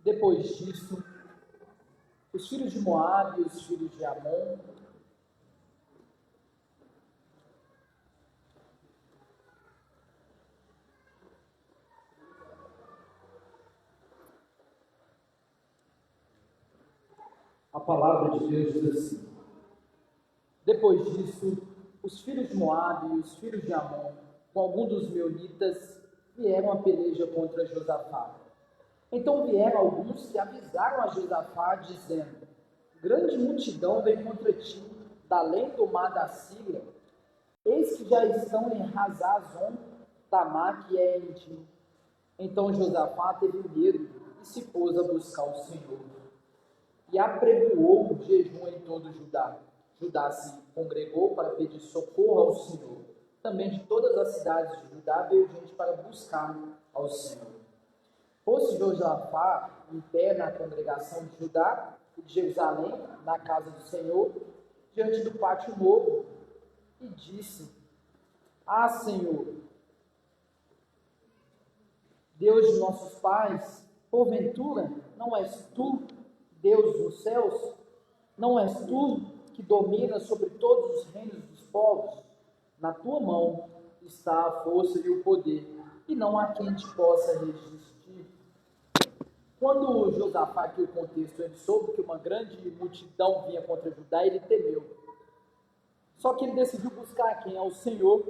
Depois disso, os filhos de Moabe e os filhos de Amon a palavra de Deus diz assim: depois disso, os filhos de Moabe e os filhos de Amon, com alguns dos meunitas, vieram a peleja contra Josafá. Então vieram alguns que avisaram a Josafá, dizendo: grande multidão vem contra ti, da além do mar da Síria. Eis que já estão em Hazazon, Tamar, que é em ti. Então Josafá teve medo e se pôs a buscar o Senhor. E apregoou o jejum em todo Judá. Judá se congregou para pedir socorro ao Senhor. Também de todas as cidades de Judá veio gente para buscar ao Senhor. Pôs-se Josafá em pé na congregação de Judá e de Jerusalém, na casa do Senhor, diante do pátio novo, e disse: ah, Senhor, Deus de nossos pais, porventura não és tu, Deus dos céus? Não és tu que dominas sobre todos os reinos dos povos? Na tua mão está a força e o poder, e não há quem te possa resistir. Quando Josafá, aqui o contexto, ele soube que uma grande multidão vinha contra Judá, ele temeu. Só que ele decidiu buscar quem? Ao Senhor.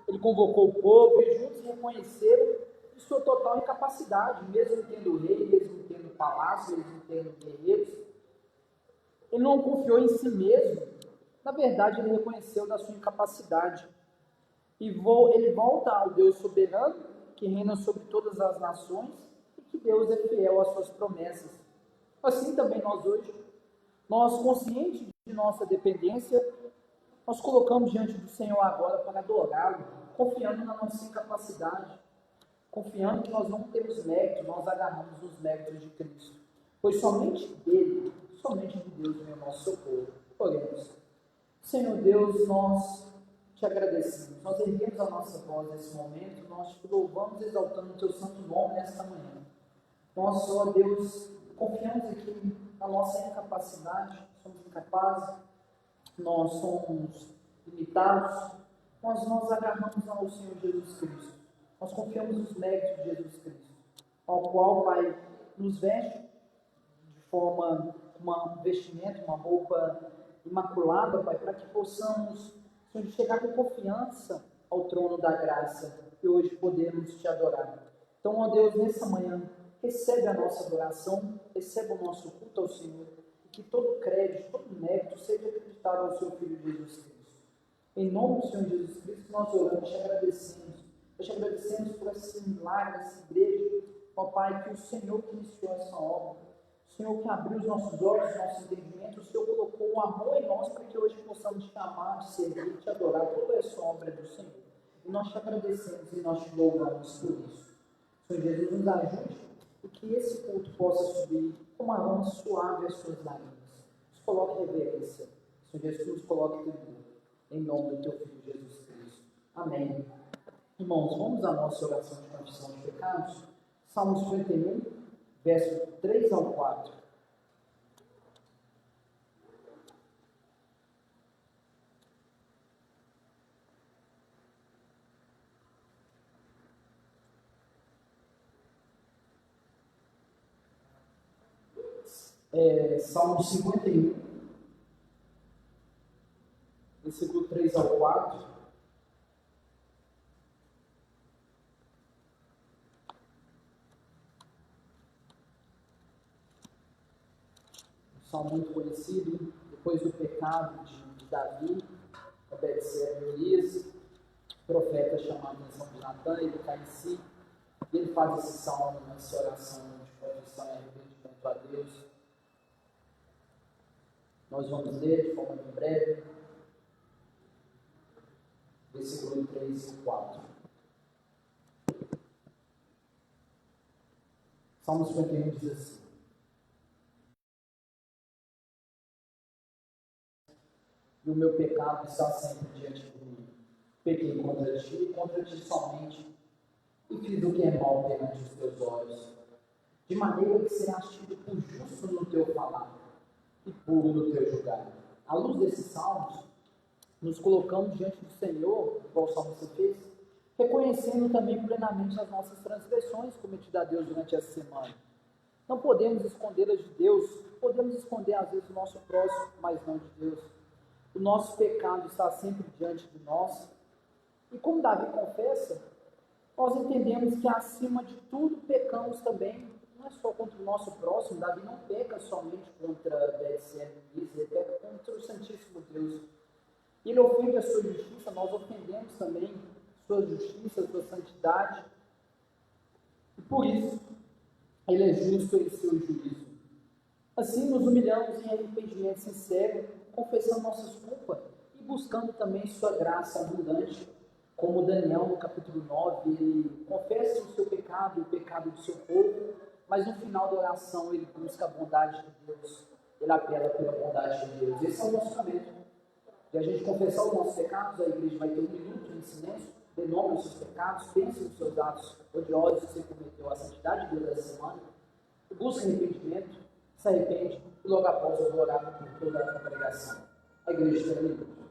Ele convocou o povo e juntos reconheceram de sua total incapacidade, mesmo tendo rei, mesmo tendo palácio, mesmo tendo guerreiros. Ele não confiou em si mesmo. Na verdade, ele reconheceu da sua incapacidade. E ele volta ao Deus soberano, que reina sobre todas as nações, e que Deus é fiel às suas promessas. Assim também nós hoje, nós conscientes de nossa dependência, nós colocamos diante do Senhor agora para adorá-lo, confiando na nossa incapacidade, confiando que nós não temos mérito, nós agarramos os méritos de Cristo. Pois somente dele, somente de Deus vem o nosso socorro. Oremos. Senhor Deus, nós te agradecemos, nós erguemos a nossa voz nesse momento, nós te louvamos exaltando o teu santo nome nesta manhã. Nós, ó Deus, confiamos aqui na nossa incapacidade, somos incapazes, nós somos limitados, mas nós agarramos ao Senhor Jesus Cristo. Nós confiamos nos méritos de Jesus Cristo, ao qual, Pai, nos veste de forma, um vestimento, uma roupa imaculada, Pai, para que possamos, Senhor, chegar com confiança ao trono da graça e hoje podemos te adorar. Então, ó Deus, nessa manhã, recebe a nossa adoração, recebe o nosso culto ao Senhor, e que todo crédito, todo mérito seja acreditado ao seu Filho Jesus Cristo. Em nome do Senhor Jesus Cristo, nós oramos, te agradecemos. Nós te agradecemos por esse milagre, essa igreja, ó Pai, que o Senhor que iniciou essa obra, o Senhor que abriu os nossos olhos, nosso entendimento, o Senhor colocou o amor em nós para que hoje possamos te amar, te servir, te adorar, toda essa obra do Senhor. E nós te agradecemos e nós te louvamos por isso. Senhor Jesus, nos ajude e que esse culto possa subir com uma mão suave às suas lágrimas. Nos coloque reverência. Senhor Jesus, nos coloque temor. Em nome do teu Filho Jesus Cristo. Amém. Irmãos, vamos à nossa oração de confissão de pecados. Salmo 51, verso 3 ao 4. Salmo 51, versículo 3 ao 4. Um salmo muito conhecido, depois do pecado de Davi, Obed-Edom e Urias, o profeta chama a atenção de Natan, ele cai em si, e ele faz esse salmo, essa oração de confissão e arrependimento a Deus. Nós vamos ler de forma bem breve, versículo 3 e 4. Salmo 51 diz assim: e o meu pecado está sempre diante de mim. Pequei contra ti e contra ti somente, e fiz o que é mal perante os teus olhos. de maneira que serás tido por justo no teu falar e puro no teu julgar. À luz desses salmos, nos colocamos diante do Senhor, igual o salmista fez, reconhecendo também plenamente as nossas transgressões cometidas a Deus durante essa semana. Não podemos esconder-as de Deus, podemos esconder às vezes o nosso próximo, mas não de Deus. O nosso pecado está sempre diante de nós. E como Davi confessa, nós entendemos que acima de tudo pecamos também, não é só contra o nosso próximo. Davi não peca somente contra Betseba, ele peca contra o Santíssimo Deus. Ele ofende a sua justiça, nós ofendemos também sua justiça, sua santidade. E por isso, ele é justo em seu juízo. Assim, nos humilhamos em arrependimento sincero, confessando nossas culpas e buscando também sua graça abundante. Como Daniel, no capítulo 9, ele confessa o seu pecado e o pecado do seu povo, mas no final da oração ele busca a bondade de Deus, ele apela pela bondade de Deus. Esse é o nosso momento. De a gente confessar os nossos pecados, a igreja vai ter 1 minuto em silêncio, denome os seus pecados, pense nos seus atos odiosos que você cometeu, a santidade de Deus dessa semana, busque arrependimento, se arrepende, e logo após eu vou orar por toda a congregação. A igreja tem 1 minuto.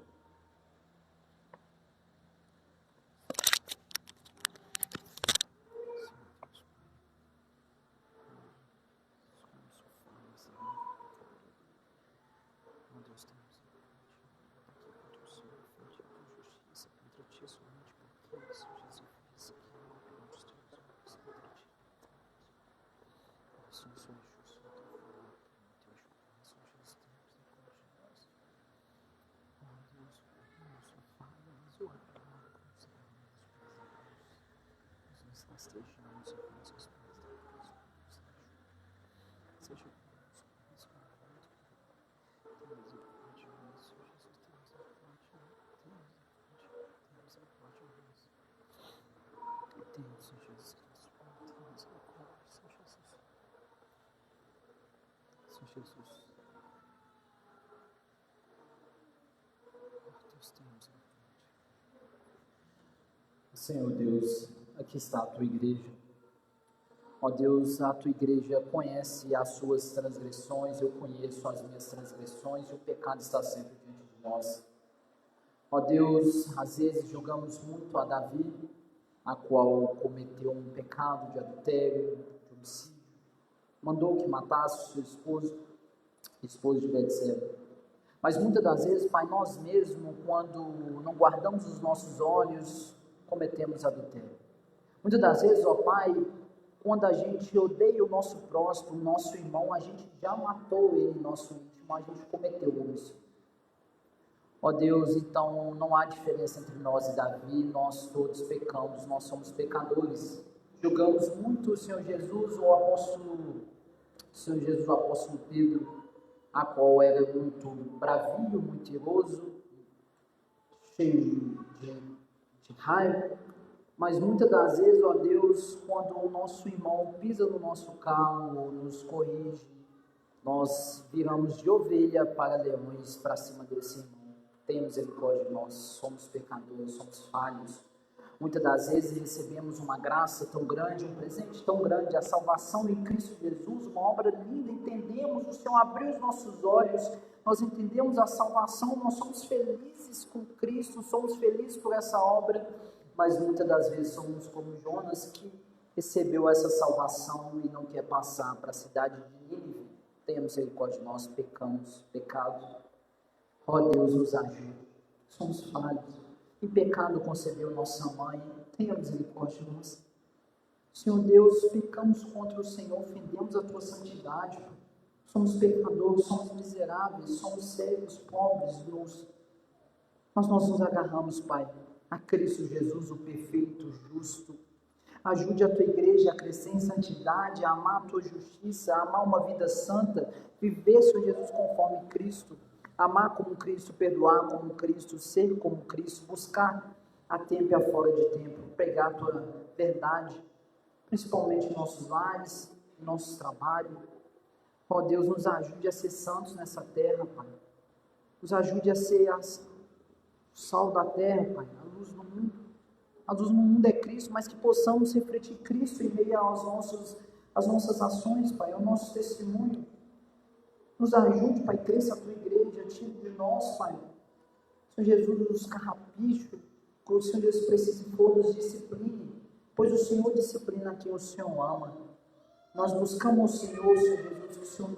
Jesus. Senhor Deus, aqui está a tua igreja. Ó Deus, a tua igreja conhece as suas transgressões, eu conheço as minhas transgressões e o pecado está sempre diante de nós. Ó Deus, às vezes julgamos muito a Davi, a qual cometeu um pecado de adultério, de homicídio, mandou que matasse o seu esposo de Betseba. Mas muitas das vezes, Pai, nós mesmos, quando não guardamos os nossos olhos, cometemos adultério. Muitas das vezes, ó Pai, quando a gente odeia o nosso próximo, o nosso irmão, a gente já matou ele, nosso íntimo, a gente cometeu isso. Ó Deus, então não há diferença entre nós e Davi, nós todos pecamos, nós somos pecadores. Julgamos muito o Senhor Jesus, o apóstolo Pedro, a qual era muito bravio, muito iroso, cheio de raiva, mas muitas das vezes, ó Deus, quando o nosso irmão pisa no nosso carro, nos corrige, nós viramos de ovelha para leões para cima desse irmão. Tenha misericórdia de nós, somos pecadores, somos falhos. Muitas das vezes recebemos uma graça tão grande, um presente tão grande, a salvação em Cristo Jesus, uma obra linda, entendemos, o Senhor abriu os nossos olhos, nós entendemos a salvação, nós somos felizes com Cristo, somos felizes por essa obra, mas muitas das vezes somos como Jonas, que recebeu essa salvação e não quer passar para a cidade de Nínive. Tenha misericórdia de nós, pecados. Ó Deus, nos ajude, somos falhos. Em pecado concebeu nossa mãe, tenha misericórdia de nós. Senhor Deus, pecamos contra o Senhor, ofendemos a tua santidade. Somos pecadores, somos miseráveis, somos cegos, pobres, Deus. Mas nós nos agarramos, Pai, a Cristo Jesus, o perfeito, justo. Ajude a tua igreja a crescer em santidade, a amar a tua justiça, a amar uma vida santa, viver, Senhor Jesus, conforme Cristo. Amar como Cristo, perdoar como Cristo, ser como Cristo, buscar a tempo e a fora de tempo, pregar a tua verdade, principalmente em nossos lares, em nossos trabalhos. Ó Deus, nos ajude a ser santos nessa terra, Pai. Nos ajude a ser o sal da terra, Pai, a luz no mundo. A luz no mundo é Cristo, mas que possamos refletir Cristo em meio as nossas ações, Pai, é o nosso testemunho. Nos ajude, Pai, cresça a tua igreja, tire de nós, Pai, Senhor Jesus, os carrapichos, que o Senhor Deus precisa que nos discipline, pois o Senhor disciplina quem o Senhor ama. Nós buscamos o Senhor, Senhor Jesus, que o Senhor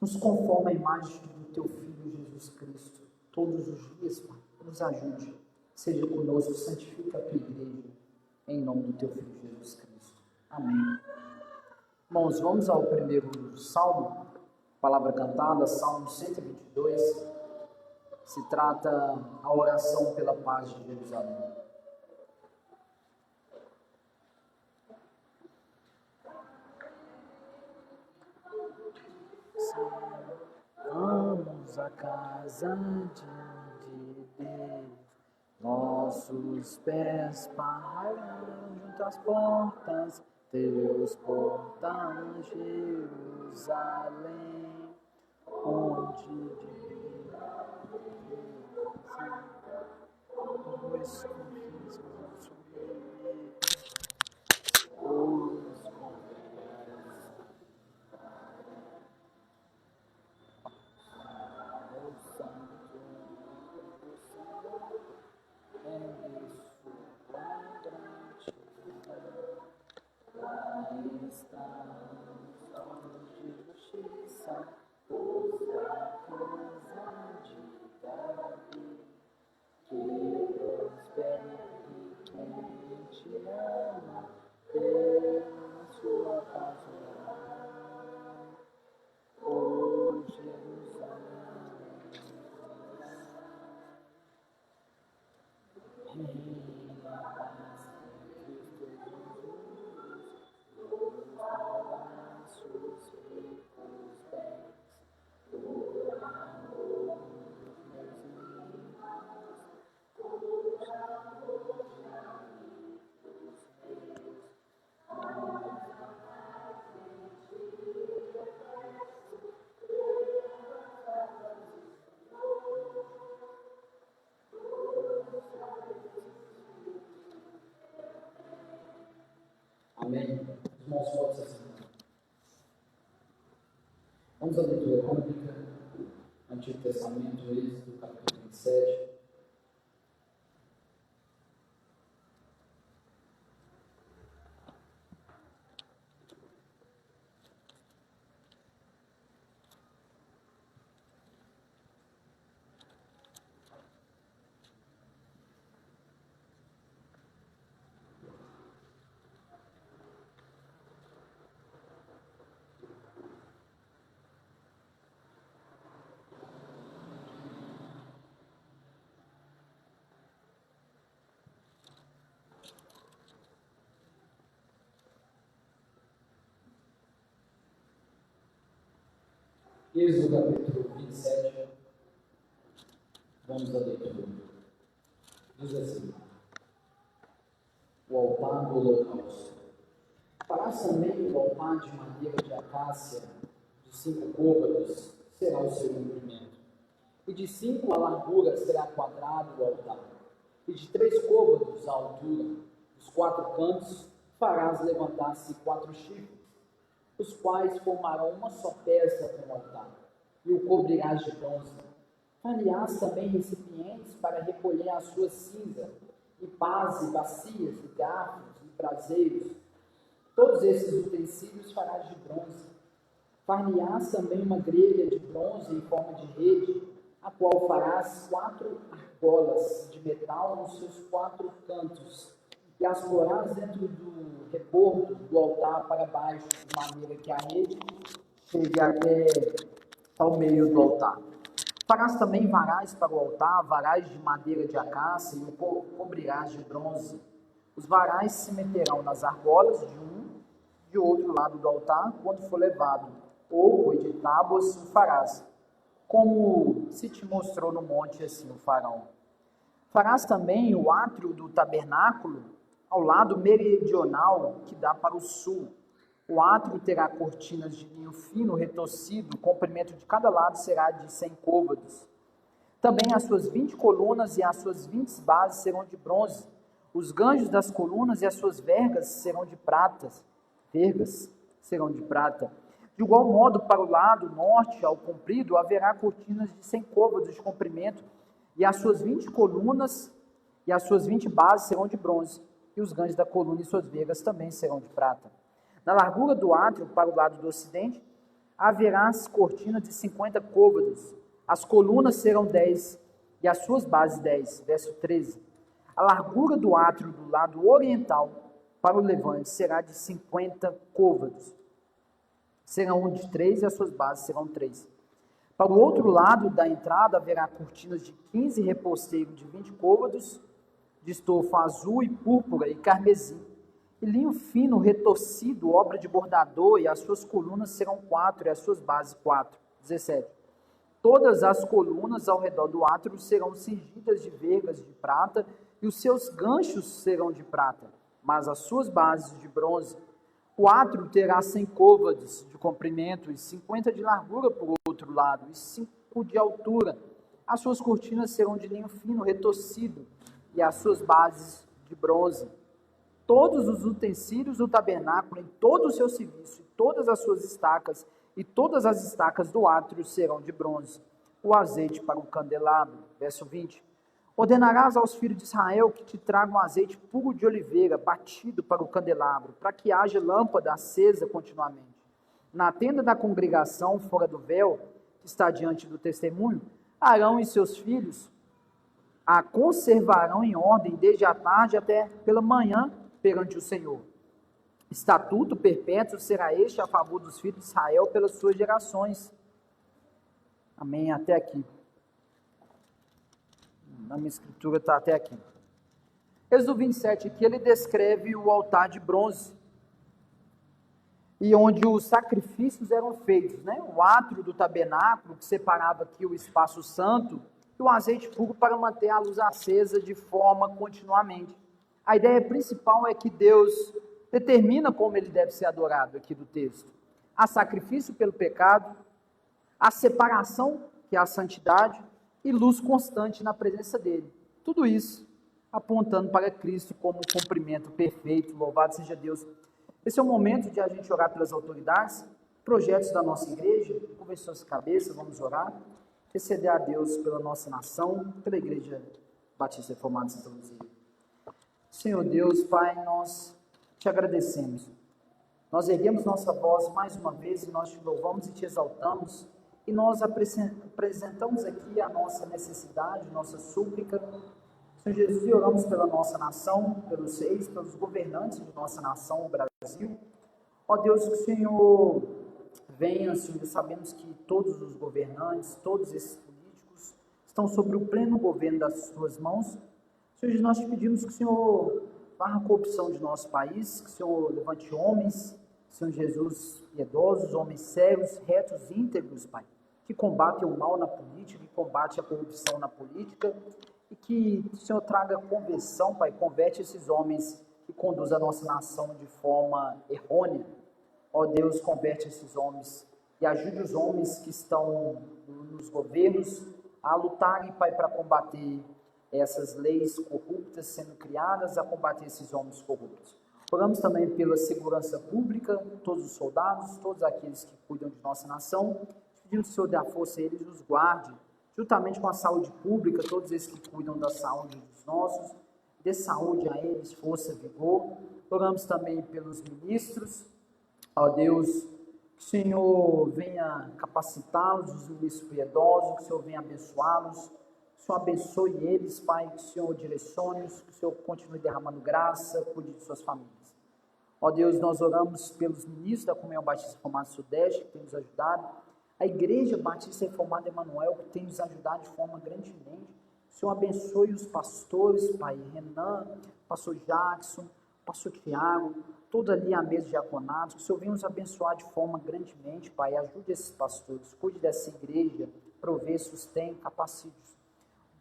nos conforme à imagem do teu Filho Jesus Cristo, todos os dias, Pai, nos ajude, seja conosco, santifica a tua igreja, em nome do teu Filho Jesus Cristo. Amém. Irmãos, vamos ao primeiro salmo, palavra cantada, Salmo 122, se trata a oração pela paz de Jerusalém. Vamos à casa de Deus, nossos pés pararam junto às portas, teus portões, Jerusalém, onde os confins Amém. Irmãos, votos assim. Vamos à leitura bíblica, Antigo Testamento, Êxodo, capítulo 27. Êxodo capítulo 27, vamos à leitura. Diz assim: o altar do holocausto. Farás também o altar de madeira de acácia, de 5 côvados, será o seu comprimento. E de 5 a largura será quadrado o altar. E de 3 côvados a altura, os 4 cantos, farás levantar-se 4 chifres, os quais formarão uma só peça com o altar, e o cobrirás de bronze. Far-lhe-ás também recipientes para recolher a sua cinza, e pás, e bacias, e garfos, e braseiros. Todos esses utensílios farás de bronze. Far-lhe-ás também uma grelha de bronze em forma de rede, a qual farás 4 argolas de metal nos seus 4 cantos, e as porás dentro do rebordo do altar para baixo, de maneira que a rede chegue até ao meio do altar. Farás também varais para o altar, varais de madeira de acácia, e o cobrirás de bronze. Os varais se meterão nas argolas de um e de outro lado do altar, quando for levado. Oco e de tábuas o farás, como se te mostrou no monte, assim o farão. Farás também o átrio do tabernáculo, ao lado meridional, que dá para o sul. O átrio terá cortinas de linho fino retorcido, o comprimento de cada lado será de 100 côvados. Também as suas 20 colunas e as suas 20 bases serão de bronze. Os ganjos das colunas e as suas vergas serão de prata. vergas serão de prata. De igual modo, para o lado norte, ao comprido, haverá cortinas de 100 côvados de comprimento, e as suas 20 colunas e as suas 20 bases serão de bronze, e os ganchos da coluna e suas vergas também serão de prata. Na largura do átrio, para o lado do ocidente, haverá as cortinas de 50 côvados. As colunas serão 10 e as suas bases 10. Verso 13. A largura do átrio do lado oriental para o levante será de 50 côvados. Serão de 3 e as suas bases serão 3. Para o outro lado da entrada haverá cortinas de 15 reposteiros de 20 côvados, de estofa azul e púrpura e carmesim, e linho fino retorcido, obra de bordador, e as suas colunas serão 4 e as suas bases 4. 17. Todas as colunas ao redor do átrio serão cingidas de vergas de prata, e os seus ganchos serão de prata, mas as suas bases de bronze. O átrio terá 100 côvados de comprimento e 50 de largura por outro lado, e 5 de altura. As suas cortinas serão de linho fino retorcido, e as suas bases de bronze. Todos os utensílios do tabernáculo, em todo o seu serviço, todas as suas estacas, e todas as estacas do átrio serão de bronze. O azeite para o candelabro. Verso 20. Ordenarás aos filhos de Israel que te tragam azeite puro de oliveira, batido para o candelabro, para que haja lâmpada acesa continuamente. Na tenda da congregação, fora do véu, que está diante do testemunho, Arão e seus filhos a conservarão em ordem desde a tarde até pela manhã perante o Senhor. Estatuto perpétuo será este a favor dos filhos de Israel pelas suas gerações. Amém, até aqui. Na minha escritura está até aqui. Êxodo 27 aqui, ele descreve o altar de bronze, e onde os sacrifícios eram feitos, né? O átrio do tabernáculo, que separava aqui o espaço santo, e o azeite puro para manter a luz acesa de forma continuamente. A ideia principal é que Deus determina como ele deve ser adorado aqui do texto. Há sacrifício pelo pecado, a separação, que é a santidade, e luz constante na presença dele. Tudo isso apontando para Cristo como um cumprimento perfeito. Louvado seja Deus. Esse é o momento de a gente orar pelas autoridades, projetos da nossa igreja. Curvem suas cabeças, vamos orar. Interceder a Deus pela nossa nação, pela Igreja Batista Reformada de Santa Luzia. Senhor Deus, Pai, nós te agradecemos. Nós erguemos nossa voz mais uma vez e nós te louvamos e te exaltamos. E nós apresentamos aqui a nossa necessidade, nossa súplica. Senhor Jesus, e oramos pela nossa nação, pelos reis, pelos governantes de nossa nação, o Brasil. Ó Deus, que o Senhor venha, Senhor, sabemos que todos os governantes, todos esses políticos estão sob o pleno governo das tuas mãos. Senhor Jesus, nós te pedimos que o Senhor varra a corrupção de nosso país, que o Senhor levante homens, Senhor Jesus, piedosos, homens sérios, retos, íntegros, Pai, que combatem o mal na política, que combatem a corrupção na política, e que o Senhor traga conversão, Pai, converte esses homens que conduzem a nossa nação de forma errônea. Ó Deus, converte esses homens e ajude os homens que estão nos governos a lutarem, Pai, para combater essas leis corruptas sendo criadas, a combater esses homens corruptos. Oramos também pela segurança pública, todos os soldados, todos aqueles que cuidam de nossa nação, pedindo que o Senhor dê a força a eles e os guarde, juntamente com a saúde pública, todos esses que cuidam da saúde dos nossos, dê saúde a eles, força, vigor. Oramos também pelos ministros, ó Deus, que o Senhor venha capacitá-los, os ministros piedosos, que o Senhor venha abençoá-los, que o Senhor abençoe eles, Pai, que o Senhor direcione-os, que o Senhor continue derramando graça, cuide de suas famílias. Ó Deus, nós oramos pelos ministros da Comunhão Batista Reformada Sudeste, que tem nos ajudado, a Igreja Batista Reformada Emanuel, que tem nos ajudado de forma grandemente. O Senhor abençoe os pastores, Pai, Renan, pastor Jackson, pastor Tiago, toda ali a mesa de diaconatos, que o Senhor venha nos abençoar de forma grandemente, Pai, ajude esses pastores, cuide dessa igreja, provê, sustente, capacite.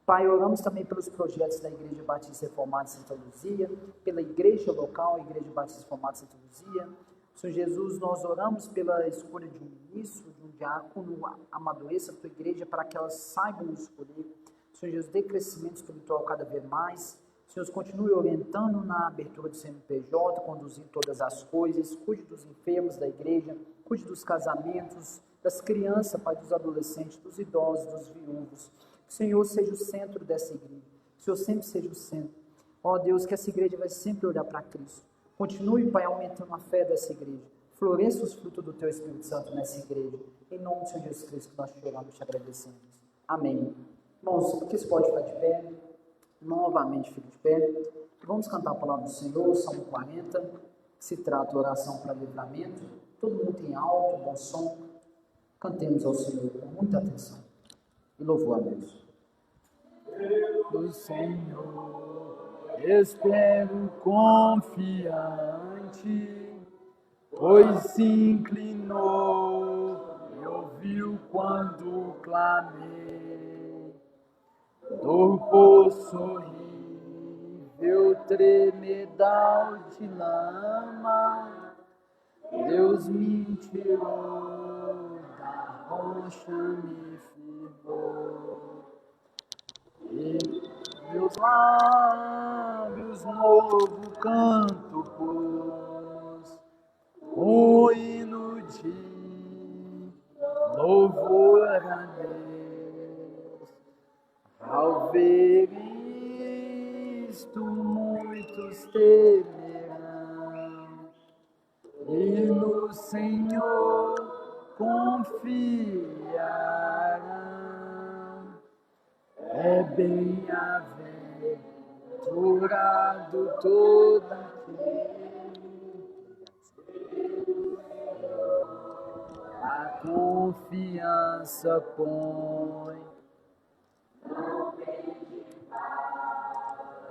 Pai, oramos também pelos projetos da Igreja Batista Reformada de Santa Luzia, pela igreja local, a Igreja Batista Reformada de Santa Luzia. Senhor Jesus, nós oramos pela escolha de um ministro, de um diácono, amadureça a tua igreja para que elas saibam escolher. Senhor Jesus, dê crescimento espiritual cada vez mais. O Senhor continue orientando na abertura do CNPJ, conduzindo todas as coisas, cuide dos enfermos da igreja, cuide dos casamentos, das crianças, Pai, dos adolescentes, dos idosos, dos viúvos. Que o Senhor seja o centro dessa igreja, que o Senhor sempre seja o centro. Ó Deus, que essa igreja vai sempre olhar para Cristo. Continue, Pai, aumentando a fé dessa igreja. Floresça os frutos do Teu Espírito Santo nessa igreja. Em nome do Senhor Jesus Cristo, que nós te oramos e te agradecemos. Amém. Irmãos, porque você pode ficar de pé, novamente fique de pé. Vamos cantar a palavra do Senhor, Salmo 40, que se trata de oração para livramento. Todo mundo tem alto, bom som. Cantemos ao Senhor com muita atenção e louvor a Deus. Do Senhor espero confiante, pois se inclinou e ouviu quando clamei. Do poço horrível, tremedal de lama, Deus me tirou, da rocha me firmou. E meus lábios novo canto pôs, um hino de louvor a Deus. Ao ver isto, muitos temerão, e no Senhor confiarão. É bem-aventurado todo aquele a confiança põe.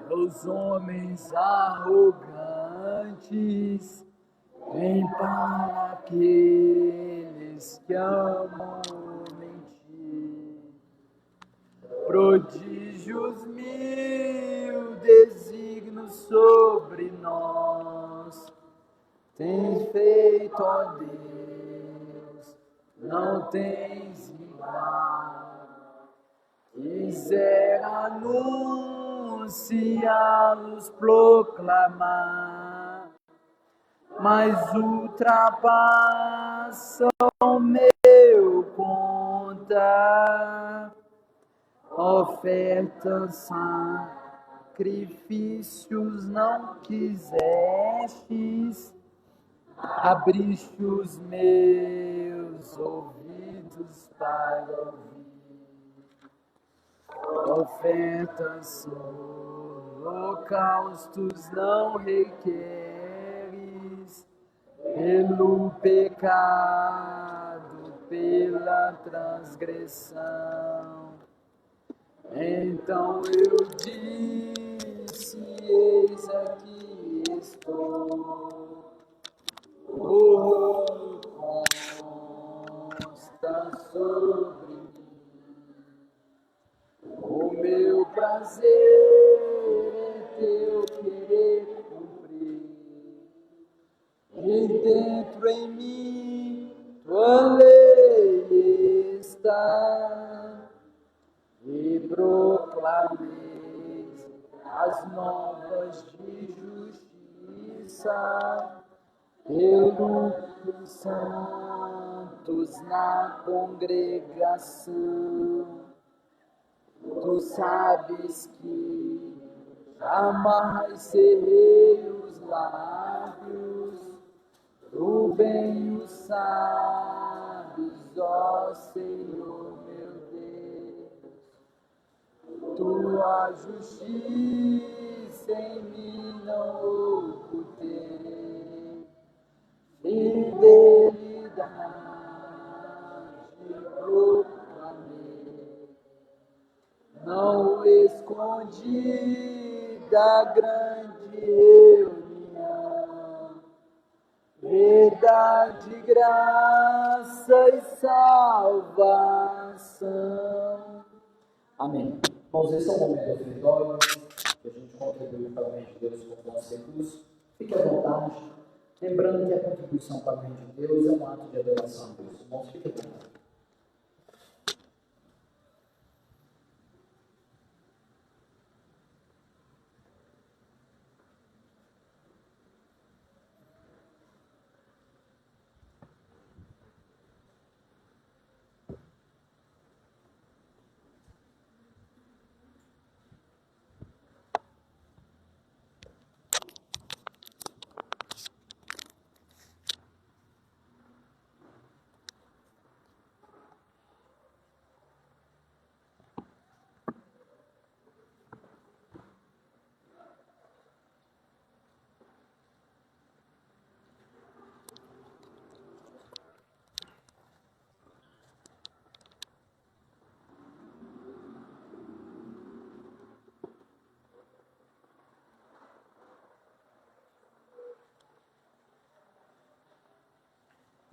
Os homens arrogantes vêm para aqueles que amam mentir. Prodígios mil, desígnios sobre nós tens feito, ó Deus, não tens igual. Quiser anunciá-los, proclamar, mas ultrapassam meu contar. Ofertas, sacrifícios não quisestes, abriste os meus ouvidos para ouvir. Ofertas, holocaustos não requeres, pelo pecado, pela transgressão. Então eu disse, eis aqui estou, o consta sobre mim. O meu prazer é teu querer cumprir, e dentro em mim tua lei está, e proclameis as novas de justiça, pelos santos na congregação. Tu sabes que jamais cerrei os lábios, tu bem o sabes, ó Senhor meu Deus. Tua justiça em mim não ocultei, fidelidade proclamei. Não escondi da grande reunião, verdade, graça e salvação. Amém. Irmãos, esse é o momento do ofertório, que a gente contribui para o reino de Deus com o nosso recurso. Fique à vontade, lembrando que a contribuição para o reino de Deus é um ato de adoração a Deus. Irmãos, fique à vontade.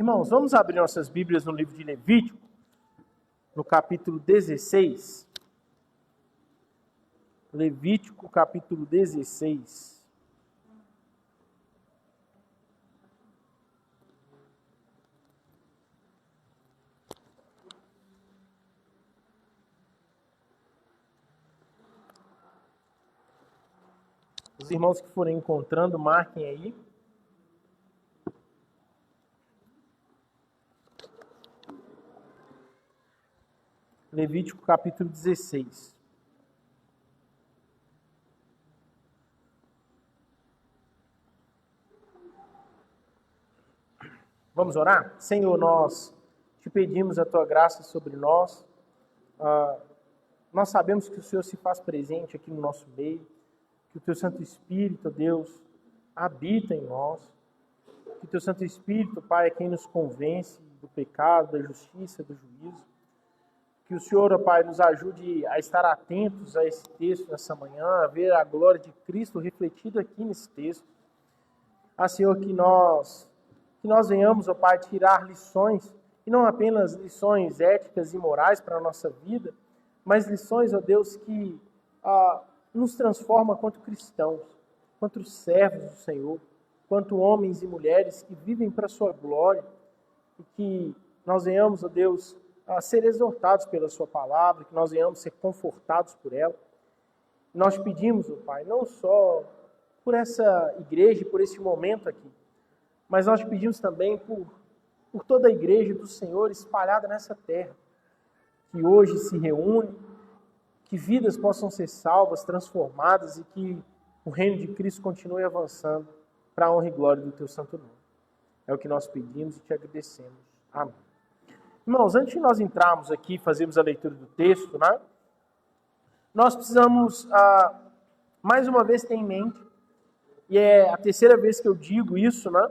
Irmãos, vamos abrir nossas Bíblias no livro de Levítico, no capítulo 16. Levítico, capítulo 16. Os irmãos que forem encontrando, marquem aí. Levítico capítulo 16. Vamos orar? Senhor, nós te pedimos a tua graça sobre nós. Nós sabemos que o Senhor se faz presente aqui no nosso meio, que o teu Santo Espírito, Deus, habita em nós, que o teu Santo Espírito, Pai, é quem nos convence do pecado, da justiça, do juízo. Que o Senhor, ó Pai, nos ajude a estar atentos a esse texto nessa manhã, a ver a glória de Cristo refletida aqui nesse texto. Senhor, que nós venhamos, ó Pai, tirar lições, e não apenas lições éticas e morais para a nossa vida, mas lições, ó Deus, que nos transformam quanto cristãos, quanto servos do Senhor, quanto homens e mulheres que vivem para a sua glória, e que nós venhamos, ó Deus, a ser exortados pela sua palavra, que nós venhamos ser confortados por ela. Nós pedimos, ó Pai, não só por essa igreja, por esse momento aqui, mas nós pedimos também por toda a igreja do Senhor espalhada nessa terra, que hoje se reúne, que vidas possam ser salvas, transformadas e que o reino de Cristo continue avançando para a honra e glória do teu santo nome. É o que nós pedimos e te agradecemos. Amém. Irmãos, antes de nós entrarmos aqui e fazermos a leitura do texto, né, nós precisamos, mais uma vez, ter em mente, e é a terceira vez que eu digo isso, né,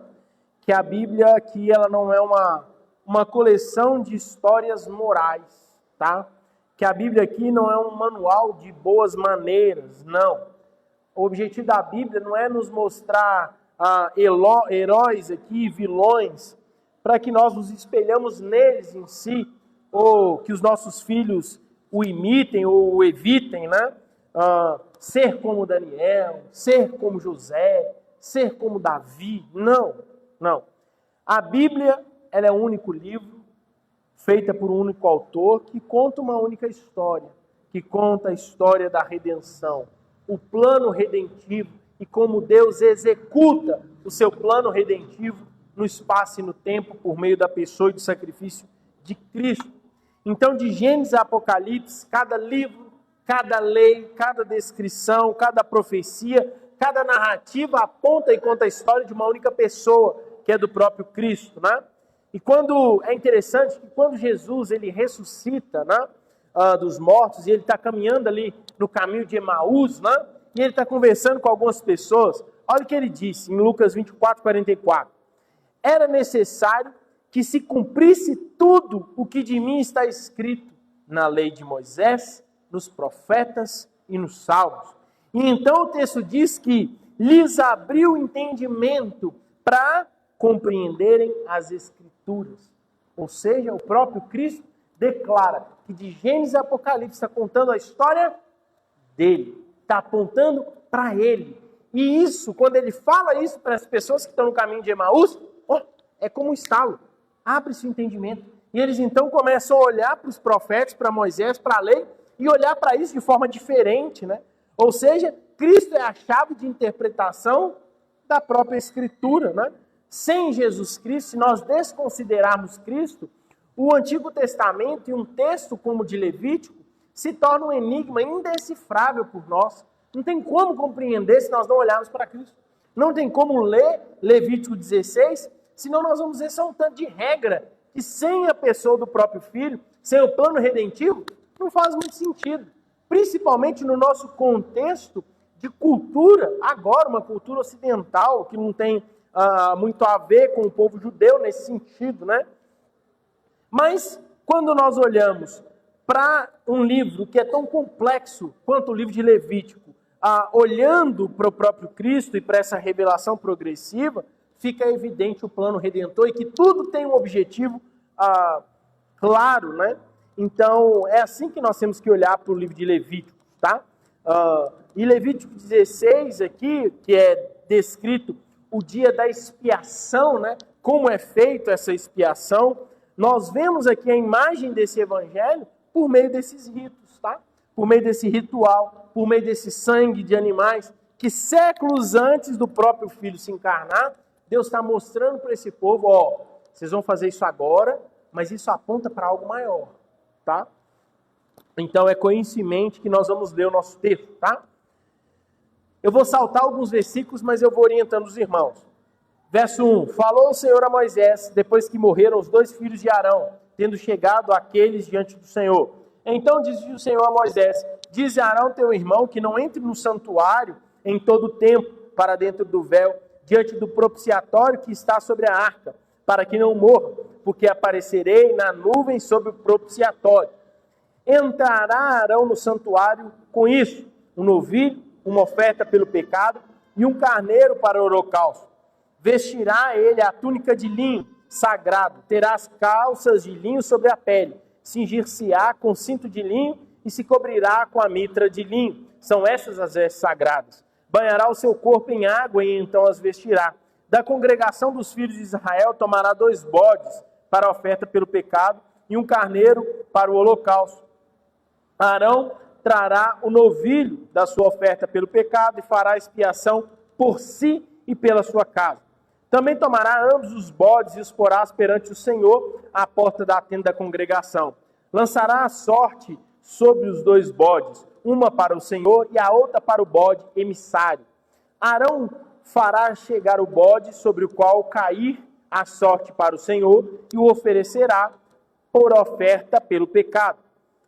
que a Bíblia aqui ela não é uma coleção de histórias morais, tá? Que a Bíblia aqui não é um manual de boas maneiras, não. O objetivo da Bíblia não é nos mostrar heróis aqui, vilões, para que nós nos espelhamos neles em si, ou que os nossos filhos o imitem ou o evitem, né? Ser como Daniel, ser como José, ser como Davi. Não, não. A Bíblia ela é um único livro, feita por um único autor, que conta uma única história, que conta a história da redenção, o plano redentivo e como Deus executa o seu plano redentivo no espaço e no tempo, por meio da pessoa e do sacrifício de Cristo. Então, de Gênesis a Apocalipse, cada livro, cada lei, cada descrição, cada profecia, cada narrativa aponta e conta a história de uma única pessoa, que é do próprio Cristo, né? E é interessante que quando Jesus ele ressuscita, né, dos mortos, e ele está caminhando ali no caminho de Emaús, né, e ele está conversando com algumas pessoas, olha o que ele disse em Lucas 24:44. Era necessário que se cumprisse tudo o que de mim está escrito na lei de Moisés, nos profetas e nos salmos. E então o texto diz que lhes abriu o entendimento para compreenderem as Escrituras. Ou seja, o próprio Cristo declara que de Gênesis a Apocalipse está contando a história dele, está apontando para ele. E isso, quando ele fala isso para as pessoas que estão no caminho de Emaús, é como um estalo, abre-se o entendimento. E eles então começam a olhar para os profetas, para Moisés, para a lei, e olhar para isso de forma diferente, né? Ou seja, Cristo é a chave de interpretação da própria Escritura, né? Sem Jesus Cristo, se nós desconsiderarmos Cristo, o Antigo Testamento e um texto como o de Levítico se torna um enigma indecifrável por nós. Não tem como compreender se nós não olharmos para Cristo. Não tem como ler Levítico 16, senão nós vamos ver só um tanto de regra que sem a pessoa do próprio Filho, sem o plano redentivo, não faz muito sentido. Principalmente no nosso contexto de cultura, agora uma cultura ocidental, que não tem muito a ver com o povo judeu nesse sentido, né? Mas quando nós olhamos para um livro que é tão complexo quanto o livro de Levítico, olhando para o próprio Cristo e para essa revelação progressiva, fica evidente o plano redentor e que tudo tem um objetivo claro, né? Então, é assim que nós temos que olhar para o livro de Levítico, tá? E Levítico 16 aqui, que é descrito o dia da expiação, né? Como é feito essa expiação, nós vemos aqui a imagem desse evangelho por meio desses ritos, tá? Por meio desse ritual, por meio desse sangue de animais, que séculos antes do próprio Filho se encarnar, Deus está mostrando para esse povo, ó, vocês vão fazer isso agora, mas isso aponta para algo maior, tá? Então é com isso em mente que nós vamos ler o nosso texto, tá? Eu vou saltar alguns versículos, mas eu vou orientando os irmãos. Verso 1. Falou o Senhor a Moisés, depois que morreram os 2 filhos de Arão, tendo chegado aqueles diante do Senhor. Então disse o Senhor a Moisés, dize a Arão teu irmão que não entre no santuário em todo o tempo, para dentro do véu, diante do propiciatório que está sobre a arca, para que não morra, porque aparecerei na nuvem sobre o propiciatório. Entrará Arão no santuário com isso, um novilho, uma oferta pelo pecado e um carneiro para o holocausto. Vestirá ele a túnica de linho sagrado, terá as calças de linho sobre a pele, cingir-se-á com cinto de linho e se cobrirá com a mitra de linho. São essas as vestes sagradas. Banhará o seu corpo em água e então as vestirá. Da congregação dos filhos de Israel tomará 2 bodes para a oferta pelo pecado e um carneiro para o holocausto. Arão trará o novilho da sua oferta pelo pecado e fará expiação por si e pela sua casa. Também tomará ambos os bodes e os porás perante o Senhor à porta da tenda da congregação. Lançará a sorte sobre os 2 bodes, uma para o Senhor e a outra para o bode emissário. Arão fará chegar o bode sobre o qual cair a sorte para o Senhor e o oferecerá por oferta pelo pecado.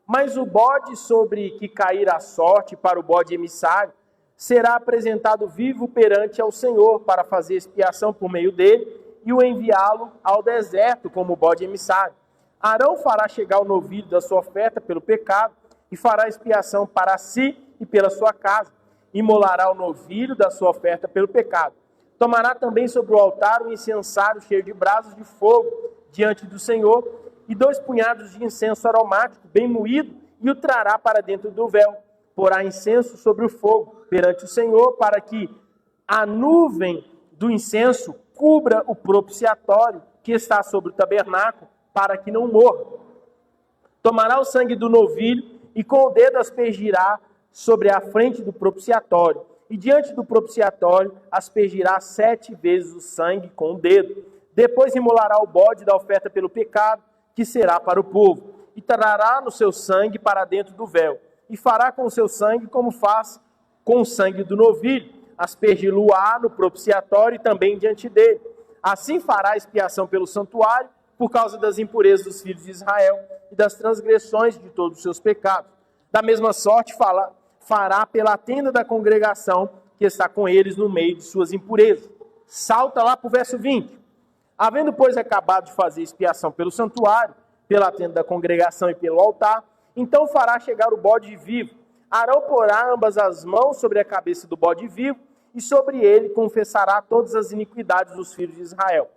Mas o bode sobre que cair a sorte para o bode emissário será apresentado vivo perante ao Senhor para fazer expiação por meio dele e o enviá-lo ao deserto como bode emissário. Arão fará chegar o novilho da sua oferta pelo pecado e fará expiação para si e pela sua casa. Imolará o novilho da sua oferta pelo pecado. Tomará também sobre o altar um incensário cheio de brasas de fogo diante do Senhor e 2 punhados de incenso aromático bem moído e o trará para dentro do véu. Porá incenso sobre o fogo perante o Senhor para que a nuvem do incenso cubra o propiciatório que está sobre o tabernáculo para que não morra. Tomará o sangue do novilho e com o dedo aspergirá sobre a frente do propiciatório. E diante do propiciatório aspergirá 7 vezes o sangue com o dedo. Depois imolará o bode da oferta pelo pecado, que será para o povo. E trará no seu sangue para dentro do véu. E fará com o seu sangue como faz com o sangue do novilho. Aspergi-lo-á no propiciatório e também diante dele. Assim fará expiação pelo santuário, por causa das impurezas dos filhos de Israel e das transgressões de todos os seus pecados. Da mesma sorte fará pela tenda da congregação que está com eles no meio de suas impurezas. Salta lá para o verso 20. Havendo, pois, acabado de fazer expiação pelo santuário, pela tenda da congregação e pelo altar, então fará chegar o bode vivo. Arão porá ambas as mãos sobre a cabeça do bode vivo e sobre ele confessará todas as iniquidades dos filhos de Israel,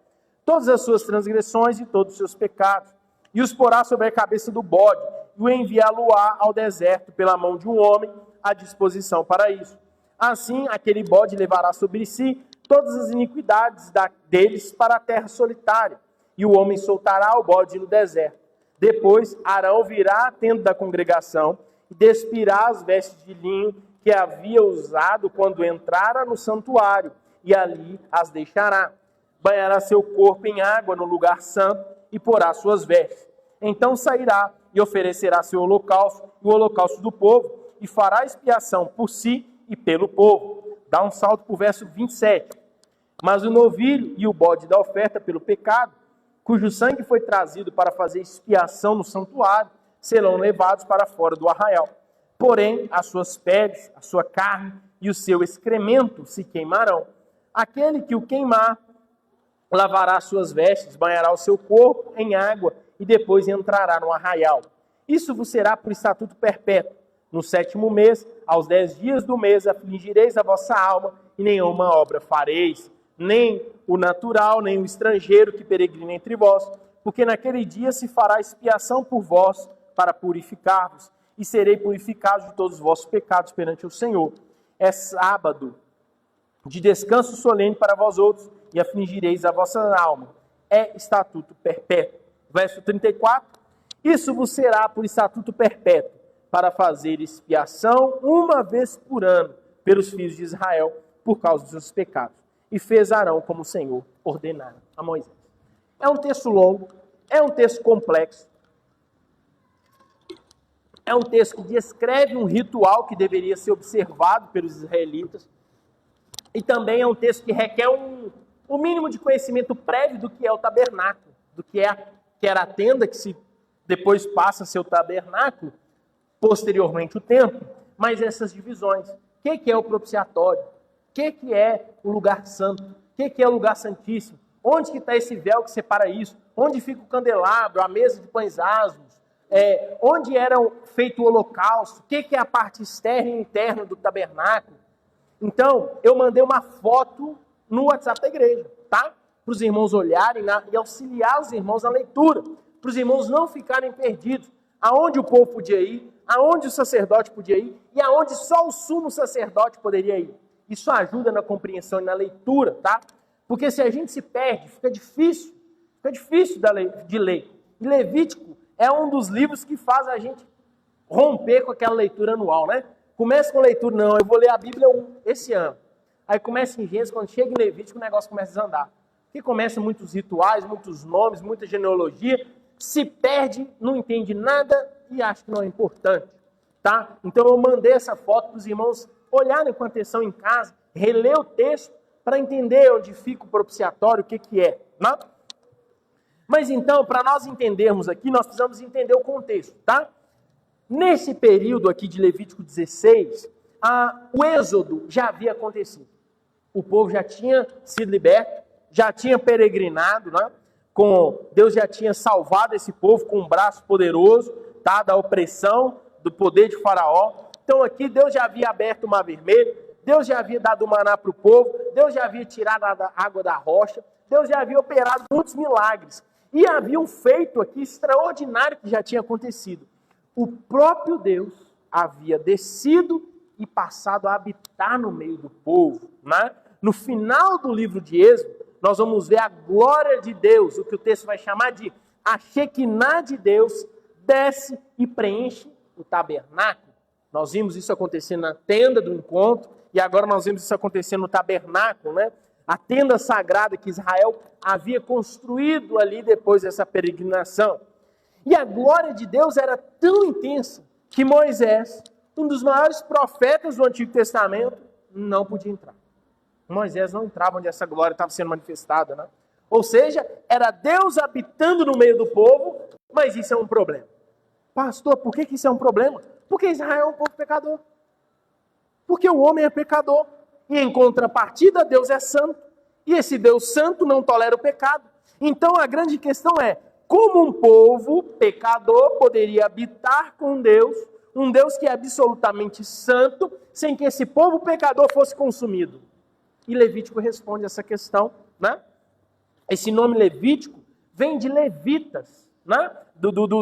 todas as suas transgressões e todos os seus pecados, e os porá sobre a cabeça do bode, e o enviá-lo-á ao deserto pela mão de um homem à disposição para isso. Assim, aquele bode levará sobre si todas as iniquidades deles para a terra solitária, e o homem soltará o bode no deserto. Depois, Arão virá à tenda da congregação e despirá as vestes de linho que havia usado quando entrara no santuário, e ali as deixará. Banhará seu corpo em água no lugar santo e porá suas vestes. Então sairá e oferecerá seu holocausto e o holocausto do povo, e fará expiação por si e pelo povo. Dá um salto para o verso 27. Mas o novilho e o bode da oferta pelo pecado, cujo sangue foi trazido para fazer expiação no santuário, serão levados para fora do arraial. Porém, as suas peles, a sua carne e o seu excremento se queimarão. Aquele que o queimar, lavará suas vestes, banhará o seu corpo em água e depois entrará no arraial. Isso vos será por estatuto perpétuo. No 7º mês, aos 10 dias do mês, afligireis a vossa alma e nenhuma obra fareis. nem o natural, nem o estrangeiro que peregrina entre vós, porque naquele dia se fará expiação por vós para purificar-vos, e serei purificado de todos os vossos pecados perante o Senhor. É sábado de descanso solene para vós outros, e afligireis a vossa alma. É estatuto perpétuo. Verso 34. Isso vos será por estatuto perpétuo, para fazer expiação uma vez por ano pelos filhos de Israel, por causa dos seus pecados. E fez Arão como o Senhor ordenara a Moisés. É um texto longo, é um texto complexo, é um texto que descreve um ritual que deveria ser observado pelos israelitas, e também é um texto que requer um mínimo de conhecimento prévio do que é o tabernáculo, do que era a tenda, que depois passa a ser o tabernáculo, posteriormente o templo, mas essas divisões. O que é o propiciatório? O que é o lugar santo? O que é o lugar santíssimo? Onde que está esse véu que separa isso? Onde fica o candelabro, a mesa de pães asmos? Onde era feito o holocausto? O que é a parte externa e interna do tabernáculo? Então, eu mandei uma foto no WhatsApp da igreja, tá? Para os irmãos olharem e auxiliar os irmãos na leitura, para os irmãos não ficarem perdidos. Aonde o povo podia ir, aonde o sacerdote podia ir e aonde só o sumo sacerdote poderia ir. Isso ajuda na compreensão e na leitura, tá? Porque se a gente se perde, fica difícil de ler. E Levítico é um dos livros que faz a gente romper com aquela leitura anual, né? Começa com leitura, não, eu vou ler a Bíblia esse ano. Aí começa em Gênesis, quando chega em Levítico, o negócio começa a desandar. Porque começa muitos rituais, muitos nomes, muita genealogia, se perde, não entende nada e acha que não é importante, tá? Então eu mandei essa foto para os irmãos olharem com atenção em casa, reler o texto para entender onde fica o propiciatório, o que é, né? Mas então, para nós entendermos aqui, nós precisamos entender o contexto, tá? Nesse período aqui de Levítico 16, o êxodo já havia acontecido. O povo já tinha sido liberto, já tinha peregrinado, né? Deus já tinha salvado esse povo com um braço poderoso, tá? Da opressão, do poder de Faraó. Então aqui Deus já havia aberto o Mar Vermelho, Deus já havia dado o maná para o povo, Deus já havia tirado a água da rocha, Deus já havia operado muitos milagres. E havia um feito aqui extraordinário que já tinha acontecido. O próprio Deus havia descido e passado a habitar no meio do povo, né? No final do livro de Êxodo, nós vamos ver a glória de Deus, o que o texto vai chamar de a Shekinah de Deus, desce e preenche o tabernáculo. Nós vimos isso acontecendo na tenda do encontro, e agora nós vemos isso acontecendo no tabernáculo, né? A tenda sagrada que Israel havia construído ali depois dessa peregrinação. E a glória de Deus era tão intensa que Moisés, um dos maiores profetas do Antigo Testamento, não podia entrar. Moisés não entrava onde essa glória estava sendo manifestada, né? Ou seja, era Deus habitando no meio do povo, mas isso é um problema. Pastor, por que isso é um problema? Porque Israel é um povo pecador. Porque o homem é pecador. E em contrapartida, Deus é santo. E esse Deus santo não tolera o pecado. Então a grande questão é, como um povo pecador poderia habitar com Deus, um Deus que é absolutamente santo, sem que esse povo pecador fosse consumido? E Levítico responde essa questão, né? Esse nome Levítico vem de levitas, né?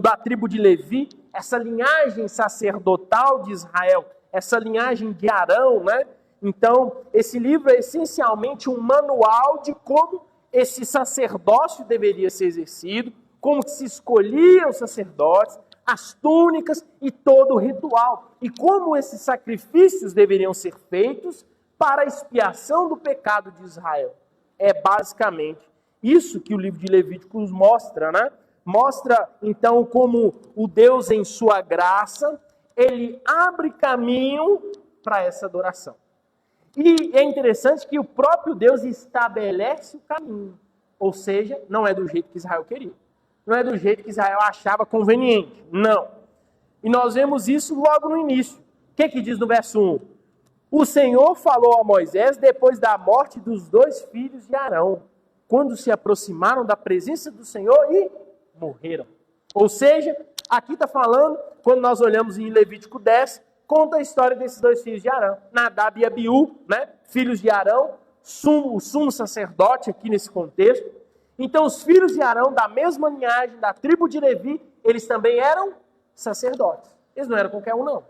Da tribo de Levi, essa linhagem sacerdotal de Israel, essa linhagem de Arão, né? Então, esse livro é essencialmente um manual de como esse sacerdócio deveria ser exercido, como que se escolhiam os sacerdotes, as túnicas e todo o ritual, e como esses sacrifícios deveriam ser feitos para a expiação do pecado de Israel. É basicamente isso que o livro de Levítico nos mostra, né? Mostra, então, como o Deus, em sua graça, ele abre caminho para essa adoração. E é interessante que o próprio Deus estabelece o caminho. Ou seja, não é do jeito que Israel queria. Não é do jeito que Israel achava conveniente. Não. E nós vemos isso logo no início. O que diz no verso 1? O Senhor falou a Moisés depois da morte dos 2 filhos de Arão, quando se aproximaram da presença do Senhor e morreram. Ou seja, aqui está falando, quando nós olhamos em Levítico 10, conta a história desses 2 filhos de Arão, Nadab e Abiú, né? Filhos de Arão, o sumo sacerdote aqui nesse contexto. Então os filhos de Arão, da mesma linhagem, da tribo de Levi, eles também eram sacerdotes. Eles não eram qualquer um, não.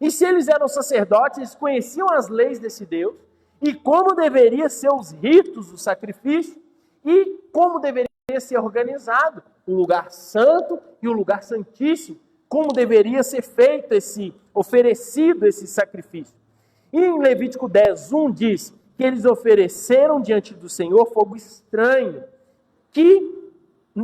E se eles eram sacerdotes, eles conheciam as leis desse Deus, e como deveriam ser os ritos do sacrifício, e como deveria ser organizado o lugar santo e o lugar santíssimo, como deveria ser feito oferecido esse sacrifício. E em Levítico 10:1 diz que eles ofereceram diante do Senhor fogo estranho, que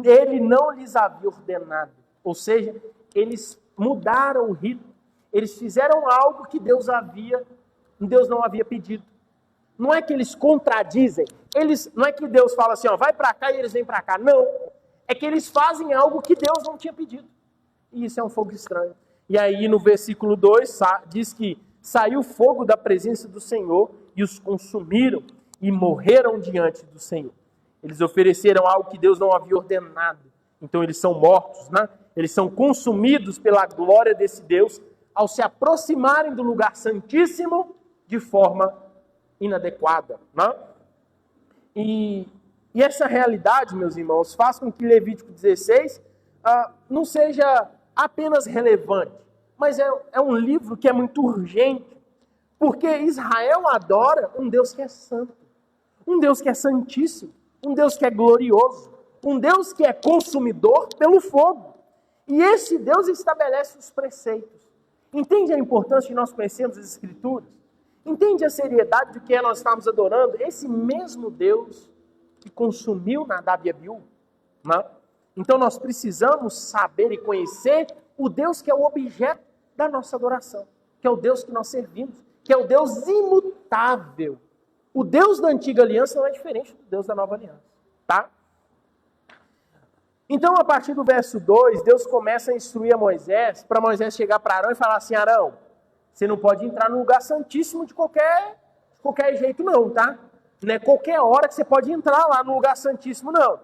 ele não lhes havia ordenado. Ou seja, eles mudaram o rito. Eles fizeram algo que Deus não havia pedido. Não é que eles contradizem. Não é que Deus fala assim, ó, vai para cá e eles vêm para cá. Não. É que eles fazem algo que Deus não tinha pedido. E isso é um fogo estranho. E aí no versículo 2 diz que saiu fogo da presença do Senhor e os consumiram e morreram diante do Senhor. Eles ofereceram algo que Deus não havia ordenado. Então eles são mortos, né? Eles são consumidos pela glória desse Deus ao se aproximarem do lugar santíssimo de forma inadequada, né? E essa realidade, meus irmãos, faz com que Levítico 16 não seja apenas relevante, mas é um livro que é muito urgente, porque Israel adora um Deus que é santo, um Deus que é santíssimo, um Deus que é glorioso, um Deus que é consumidor pelo fogo. E esse Deus estabelece os preceitos. Entende a importância de nós conhecermos as Escrituras? Entende a seriedade do que nós estamos adorando? Esse mesmo Deus que consumiu Nadab e Abiú, né? Então nós precisamos saber e conhecer o Deus que é o objeto da nossa adoração, que é o Deus que nós servimos, que é o Deus imutável. O Deus da antiga aliança não é diferente do Deus da nova aliança, tá? Então, a partir do verso 2, Deus começa a instruir a Moisés, para Moisés chegar para Arão e falar assim, Arão, você não pode entrar no lugar santíssimo de qualquer jeito não, tá? Não é qualquer hora que você pode entrar lá no lugar santíssimo, não.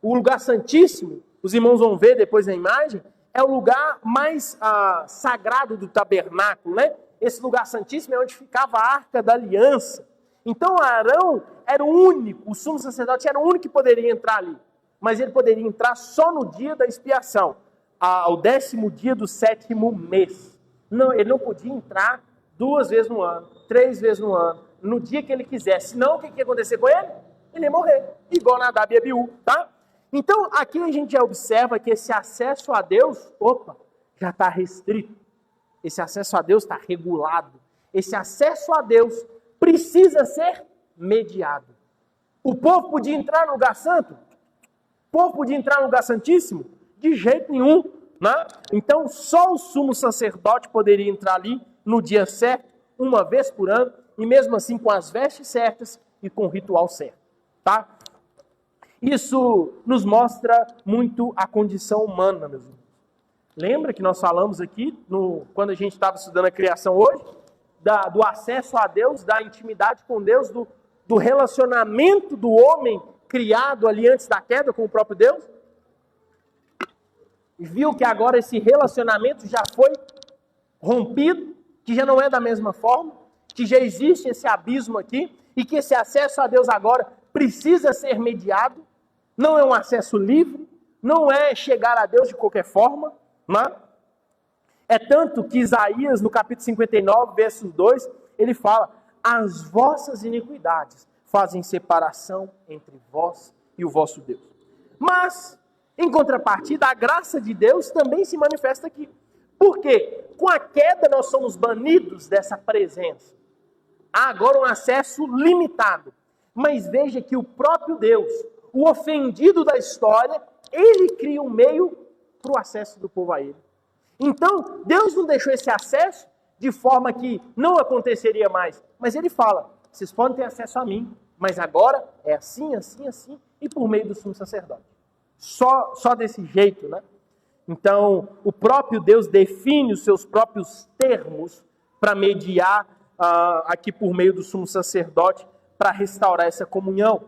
O lugar santíssimo, os irmãos vão ver depois na imagem, é o lugar mais sagrado do tabernáculo, né? Esse lugar santíssimo é onde ficava a Arca da Aliança. Então Arão era o único, o sumo sacerdote era o único que poderia entrar ali. Mas ele poderia entrar só no dia da expiação, ao 10º dia do 7º mês. Não, ele não podia entrar 2 vezes no ano, 3 vezes no ano, no dia que ele quisesse. Senão, o que ia acontecer com ele? Ele ia morrer, igual Nadab e Abiú, tá? Então, aqui a gente já observa que esse acesso a Deus, já está restrito. Esse acesso a Deus está regulado. Esse acesso a Deus precisa ser mediado. O povo podia entrar no lugar santo? O povo podia entrar no lugar santíssimo? De jeito nenhum, né? Então, só o sumo sacerdote poderia entrar ali no dia certo, uma vez por ano, e mesmo assim com as vestes certas e com o ritual certo, tá? Isso nos mostra muito a condição humana, meus irmãos. Lembra que nós falamos aqui, quando a gente estava estudando a criação hoje, do acesso a Deus, da intimidade com Deus, do relacionamento do homem criado ali antes da queda com o próprio Deus? E viu que agora esse relacionamento já foi rompido, que já não é da mesma forma, que já existe esse abismo aqui, e que esse acesso a Deus agora precisa ser mediado, não é um acesso livre, não é chegar a Deus de qualquer forma, né? É tanto que Isaías, no capítulo 59, verso 2, ele fala, as vossas iniquidades fazem separação entre vós e o vosso Deus. Mas, em contrapartida, a graça de Deus também se manifesta aqui. Por quê? Com a queda nós somos banidos dessa presença. Há agora um acesso limitado. Mas veja que o próprio Deus, o ofendido da história, ele cria um meio para o acesso do povo a ele. Então, Deus não deixou esse acesso de forma que não aconteceria mais. Mas ele fala, vocês podem ter acesso a mim, mas agora é assim, assim, assim, e por meio do sumo sacerdote. Só desse jeito, né? Então, o próprio Deus define os seus próprios termos para mediar aqui por meio do sumo sacerdote para restaurar essa comunhão.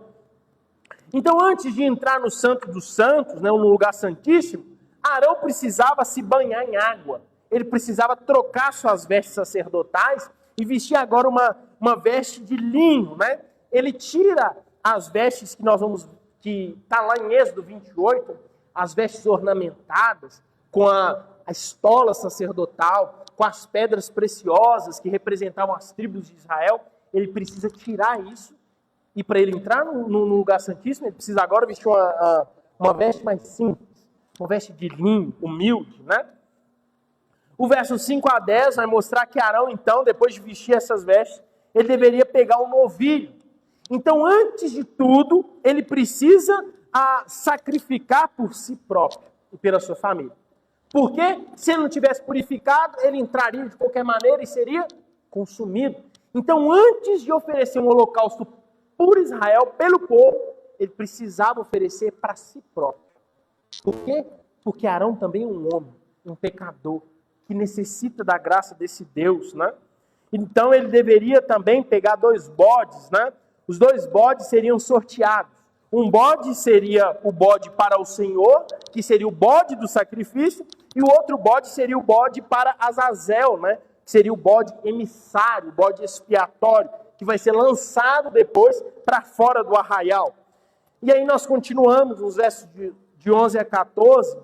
Então, antes de entrar no Santo dos Santos, né, no lugar santíssimo, Arão precisava se banhar em água. Ele precisava trocar suas vestes sacerdotais e vestir agora uma veste de linho, né? ele tira as vestes que está lá em Êxodo 28, as vestes ornamentadas, com a estola sacerdotal, com as pedras preciosas que representavam as tribos de Israel. Ele precisa tirar isso, e para ele entrar no lugar santíssimo, ele precisa agora vestir uma veste mais simples, uma veste de linho, humilde, né? O verso 5 a 10 vai mostrar que Arão, então, depois de vestir essas vestes, ele deveria pegar um novilho. Então, antes de tudo, ele precisa sacrificar por si próprio e pela sua família. Porque se ele não tivesse purificado, ele entraria de qualquer maneira e seria consumido. Então, antes de oferecer um holocausto por Israel, pelo povo, ele precisava oferecer para si próprio. Por quê? Porque Arão também é um homem, um pecador, que necessita da graça desse Deus, né? Então, ele deveria também pegar 2 bodes, né? Os 2 bodes seriam sorteados. Um bode seria o bode para o Senhor, que seria o bode do sacrifício, e o outro bode seria o bode para Azazel, né? Que seria o bode emissário, o bode expiatório, que vai ser lançado depois para fora do arraial. E aí nós continuamos nos versos de 11 a 14.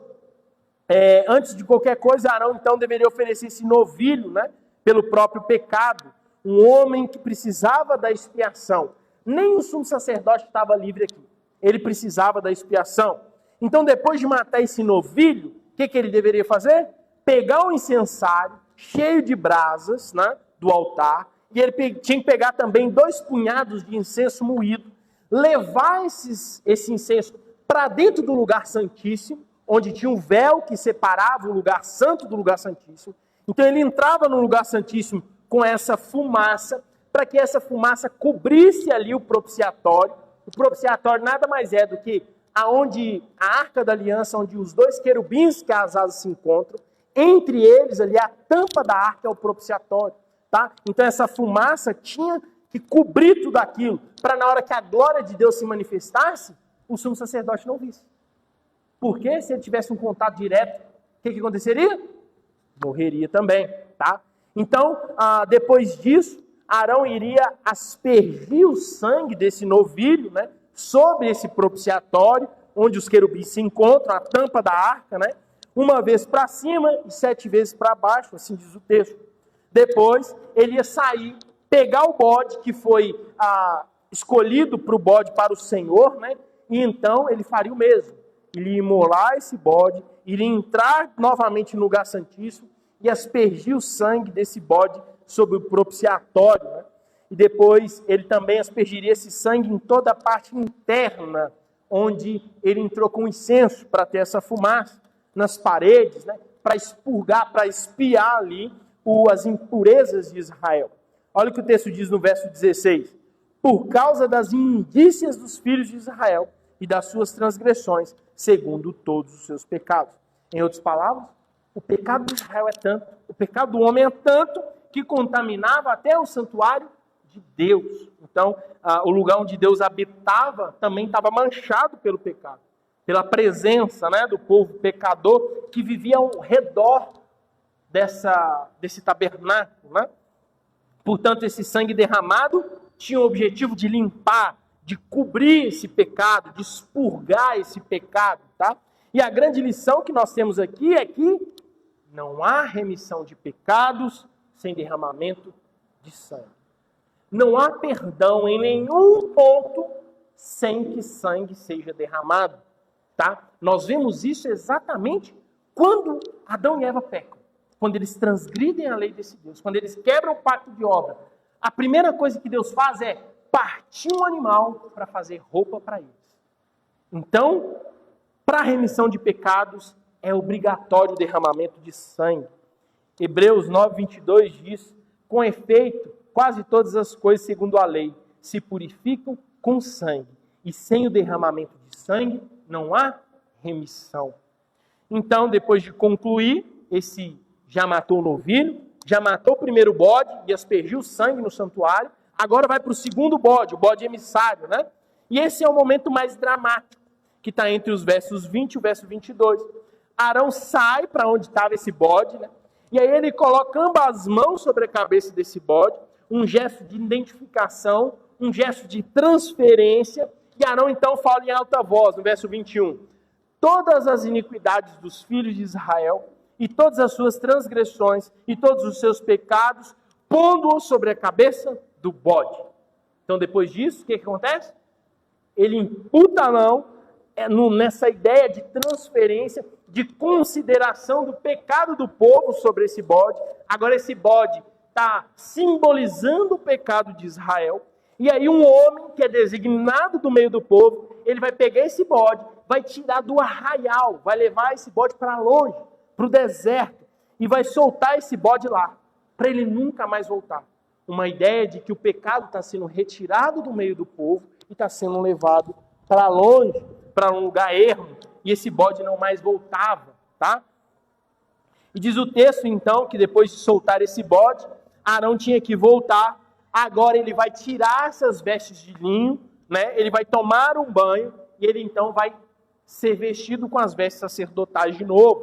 Antes de qualquer coisa, Arão então deveria oferecer esse novilho, né? Pelo próprio pecado. Um homem que precisava da expiação. Nem o sumo sacerdote estava livre aqui. Ele precisava da expiação. Então, depois de matar esse novilho, o que ele deveria fazer? Pegar um incensário cheio de brasas, né, do altar, e ele tinha que pegar também 2 punhados de incenso moído, levar esse incenso para dentro do lugar santíssimo, onde tinha um véu que separava o lugar santo do lugar santíssimo. Então ele entrava no lugar santíssimo com essa fumaça, para que essa fumaça cobrisse ali o propiciatório. O propiciatório nada mais é do que aonde a Arca da Aliança, onde os 2 querubins que as asas se encontram, entre eles ali a tampa da arca é o propiciatório, tá? Então essa fumaça tinha que cobrir tudo aquilo, para na hora que a glória de Deus se manifestasse, o sumo sacerdote não visse. Porque se ele tivesse um contato direto, o que aconteceria? Morreria também, tá? Então, depois disso, Arão iria aspergir o sangue desse novilho, né, sobre esse propiciatório, onde os querubins se encontram, a tampa da arca, né, uma vez para cima e 7 vezes para baixo, assim diz o texto. Depois, ele ia sair, pegar o bode que foi escolhido para o bode para o Senhor, né, e então ele faria o mesmo. Ele ia imolar esse bode, iria entrar novamente no lugar santíssimo e aspergir o sangue desse bode sobre o propiciatório, né? E depois ele também aspergiria esse sangue em toda a parte interna, onde ele entrou com incenso para ter essa fumaça, nas paredes, né? Para expurgar, para espiar ali as impurezas de Israel. Olha o que o texto diz no verso 16. Por causa das imundícias dos filhos de Israel e das suas transgressões, segundo todos os seus pecados. Em outras palavras, o pecado de Israel é tanto, o pecado do homem é tanto, que contaminava até o santuário de Deus. Então, o lugar onde Deus habitava também estava manchado pelo pecado, pela presença, né, do povo pecador que vivia ao redor desse tabernáculo, né? Portanto, esse sangue derramado tinha o objetivo de limpar, de cobrir esse pecado, de expurgar esse pecado, tá? E a grande lição que nós temos aqui é que não há remissão de pecados sem derramamento de sangue. Não há perdão em nenhum ponto sem que sangue seja derramado, tá? Nós vemos isso exatamente quando Adão e Eva pecam, quando eles transgridem a lei desse Deus, quando eles quebram o pacto de obra. A primeira coisa que Deus faz é partir um animal para fazer roupa para eles. Então, para a remissão de pecados, é obrigatório o derramamento de sangue. Hebreus 9:22 diz, com efeito, quase todas as coisas, segundo a lei, se purificam com sangue, e sem o derramamento de sangue, não há remissão. Então, depois de concluir, esse já matou o novilho, já matou o primeiro bode e aspergiu sangue no santuário, agora vai para o segundo bode, o bode emissário, né? E esse é o momento mais dramático, que está entre os versos 20 e o verso 22. Arão sai para onde estava esse bode, né? E aí ele coloca ambas as mãos sobre a cabeça desse bode, um gesto de identificação um gesto de transferência, e Arão então fala em alta voz, no verso 21. Todas as iniquidades dos filhos de Israel, e todas as suas transgressões, e todos os seus pecados, pondo-os sobre a cabeça do bode. Então, depois disso, o que acontece? Ele imputa Arão nessa ideia de transferência, de consideração do pecado do povo sobre esse bode. Agora esse bode está simbolizando o pecado de Israel. E aí um homem que é designado do meio do povo, ele vai pegar esse bode, vai tirar do arraial, vai levar esse bode para longe, para o deserto, e vai soltar esse bode lá, para ele nunca mais voltar. Uma ideia de que o pecado está sendo retirado do meio do povo e está sendo levado para longe, para um lugar ermo, e esse bode não mais voltava, tá? E diz o texto, então, que depois de soltar esse bode, Arão tinha que voltar. Agora ele vai tirar essas vestes de linho, né? Ele vai tomar um banho, e ele então vai ser vestido com as vestes sacerdotais de novo.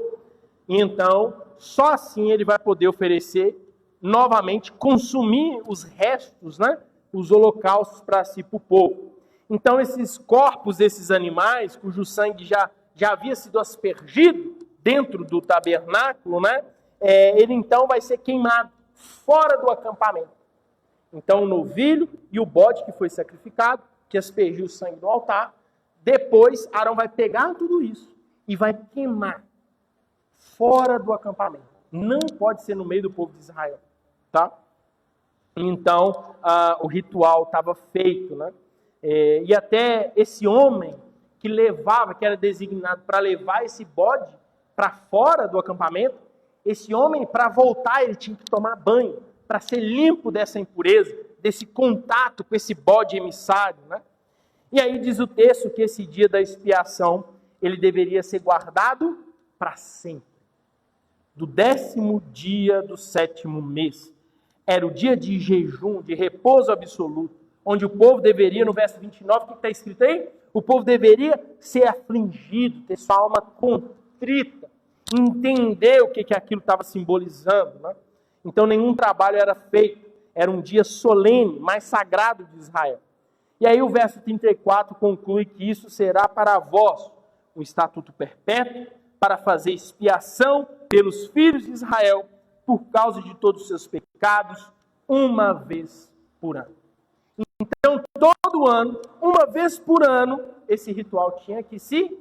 E então, só assim ele vai poder oferecer, novamente, consumir os restos, né? Os holocaustos para si, para o povo. Então, esses corpos desses animais, cujo sangue já havia sido aspergido dentro do tabernáculo, né? Ele então vai ser queimado fora do acampamento. Então, o novilho e o bode que foi sacrificado, que aspergiu o sangue do altar, depois Arão vai pegar tudo isso e vai queimar fora do acampamento. Não pode ser no meio do povo de Israel, tá? Então, o ritual estava feito, né? E até esse homem que levava, que era designado para levar esse bode para fora do acampamento, esse homem, para voltar, ele tinha que tomar banho, para ser limpo dessa impureza, desse contato com esse bode emissário, né? E aí diz o texto que esse dia da expiação, ele deveria ser guardado para sempre. Do 10º dia do 7º mês. Era o dia de jejum, de repouso absoluto, onde o povo deveria, no verso 29, o que está escrito aí? O povo deveria ser afligido, ter sua alma contrita, entender o que aquilo estava simbolizando, né? Então nenhum trabalho era feito, era um dia solene, mais sagrado de Israel. E aí o verso 34 conclui que isso será para vós um estatuto perpétuo, para fazer expiação pelos filhos de Israel, por causa de todos os seus pecados, uma vez por ano. Então, todo ano, uma vez por ano, esse ritual tinha que se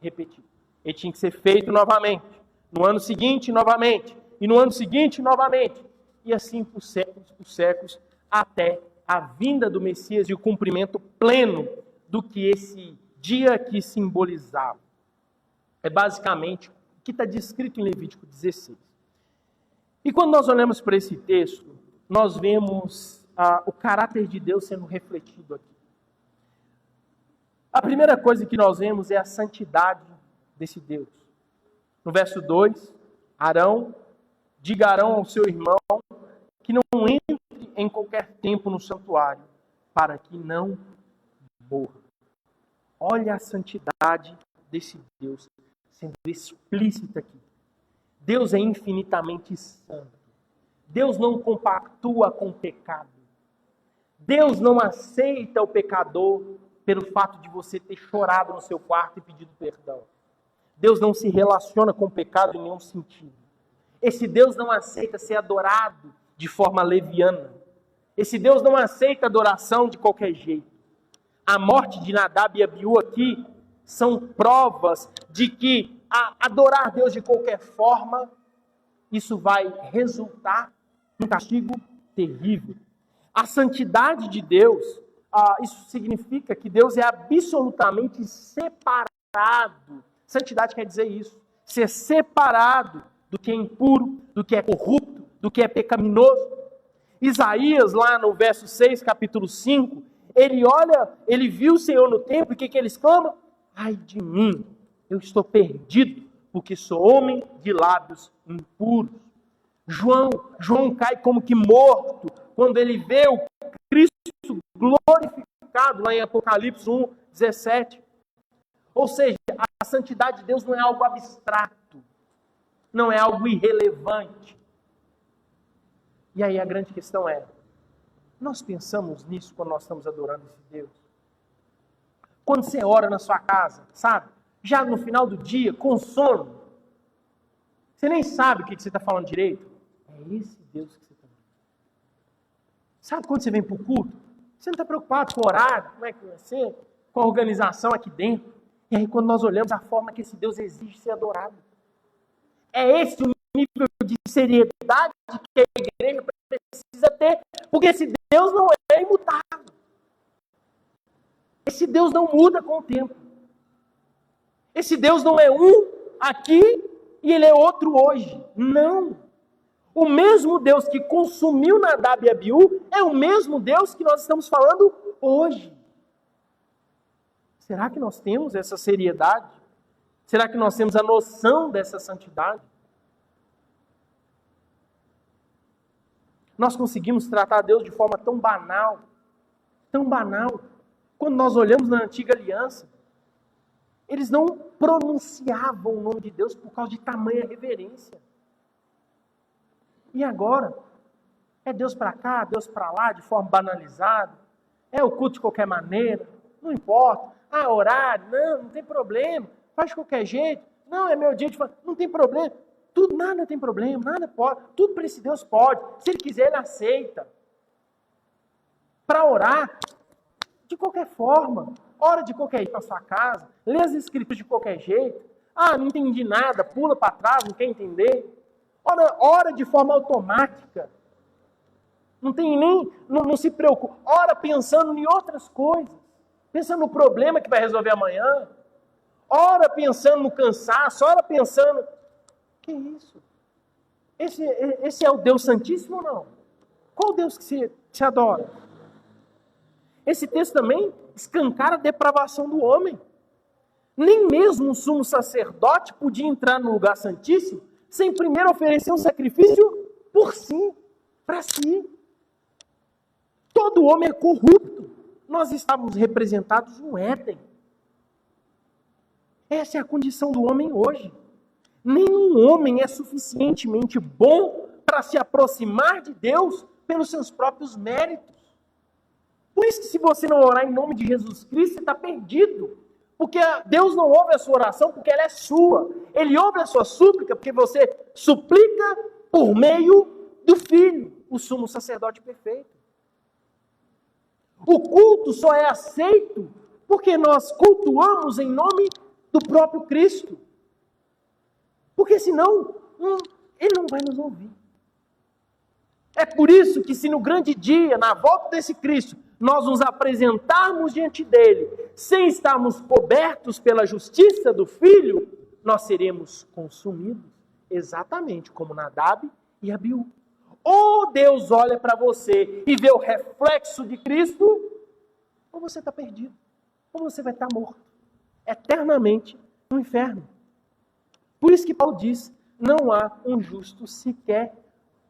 repetir. Ele tinha que ser feito novamente. No ano seguinte, novamente. E no ano seguinte, novamente. E assim por séculos, até a vinda do Messias e o cumprimento pleno do que esse dia aqui simbolizava. É basicamente o que está descrito em Levítico 16. E quando nós olhamos para esse texto, nós vemos o caráter de Deus sendo refletido aqui. A primeira coisa que nós vemos é a santidade desse Deus. No verso 2, diga Arão ao seu irmão que não entre em qualquer tempo no santuário, para que não morra. Olha a santidade desse Deus sendo explícita aqui. Deus é infinitamente santo. Deus não compactua com o pecado. Deus não aceita o pecador pelo fato de você ter chorado no seu quarto e pedido perdão. Deus não se relaciona com o pecado em nenhum sentido. Esse Deus não aceita ser adorado de forma leviana. Esse Deus não aceita adoração de qualquer jeito. A morte de Nadab e Abiú aqui são provas de que adorar Deus de qualquer forma, isso vai resultar num castigo terrível. A santidade de Deus, isso significa que Deus é absolutamente separado. Santidade quer dizer isso. Ser separado do que é impuro, do que é corrupto, do que é pecaminoso. Isaías, lá no verso 6, capítulo 5, ele viu o Senhor no templo e o que ele exclama? Ai de mim, eu estou perdido, porque sou homem de lábios impuros. João cai como que morto quando ele vê o Cristo glorificado lá em Apocalipse 1, 17. Ou seja, a santidade de Deus não é algo abstrato, não é algo irrelevante. E aí a grande questão é, Nós pensamos nisso quando nós estamos adorando esse Deus? Quando você ora na sua casa, sabe? Já no final do dia, com sono, você nem sabe o que você está falando direito. É esse Deus que você está vendo. Sabe quando você vem para o culto? Você não está preocupado com o horário, como é que vai ser, com a organização aqui dentro. E aí quando nós olhamos a forma que esse Deus exige ser adorado. É esse o nível de seriedade que a igreja precisa ter. Porque esse Deus não é imutável. Esse Deus não muda com o tempo. Esse Deus não é um aqui e ele é outro hoje. Não. O mesmo Deus que consumiu Nadab e Abiú é o mesmo Deus que nós estamos falando hoje. Será que nós temos essa seriedade? Será que nós temos a noção dessa santidade? Nós conseguimos tratar Deus de forma tão banal, quando nós olhamos na antiga aliança, eles não pronunciavam o nome de Deus por causa de tamanha reverência. E agora, é Deus para cá, Deus para lá, de forma banalizada, é o culto de qualquer maneira, não importa, horário, não tem problema, faz de qualquer jeito, não, é meu dia de fazer, não tem problema, nada tem problema, nada pode, tudo para esse Deus pode, se Ele quiser Ele aceita. Para orar, de qualquer forma, ora de qualquer jeito na sua casa, lê as escrituras de qualquer jeito, não entendi nada, pula para trás, não quer entender, ora de forma automática, não se preocupa, ora pensando em outras coisas, pensando no problema que vai resolver amanhã, ora pensando no cansaço, ora pensando, que isso? Esse é o Deus Santíssimo ou não? Qual Deus que se adora? Esse texto também escancara a depravação do homem. Nem mesmo o sumo sacerdote podia entrar no lugar santíssimo sem primeiro oferecer um sacrifício por si, para si. Todo homem é corrupto. Nós estávamos representados no Éden. Essa é a condição do homem hoje. Nenhum homem é suficientemente bom para se aproximar de Deus pelos seus próprios méritos. Por isso que se você não orar em nome de Jesus Cristo, você está perdido. Porque Deus não ouve a sua oração porque ela é sua. Ele ouve a sua súplica porque você suplica por meio do Filho, o sumo sacerdote perfeito. O culto só é aceito porque nós cultuamos em nome do próprio Cristo. Porque senão, Ele não vai nos ouvir. É por isso que se no grande dia, na volta desse Cristo, nós nos apresentarmos diante dele, sem estarmos cobertos pela justiça do Filho, nós seremos consumidos, exatamente como Nadab e Abiú. Ou Deus olha para você e vê o reflexo de Cristo, ou você está perdido, ou você vai estar morto, eternamente no inferno. Por isso que Paulo diz, não há um justo sequer,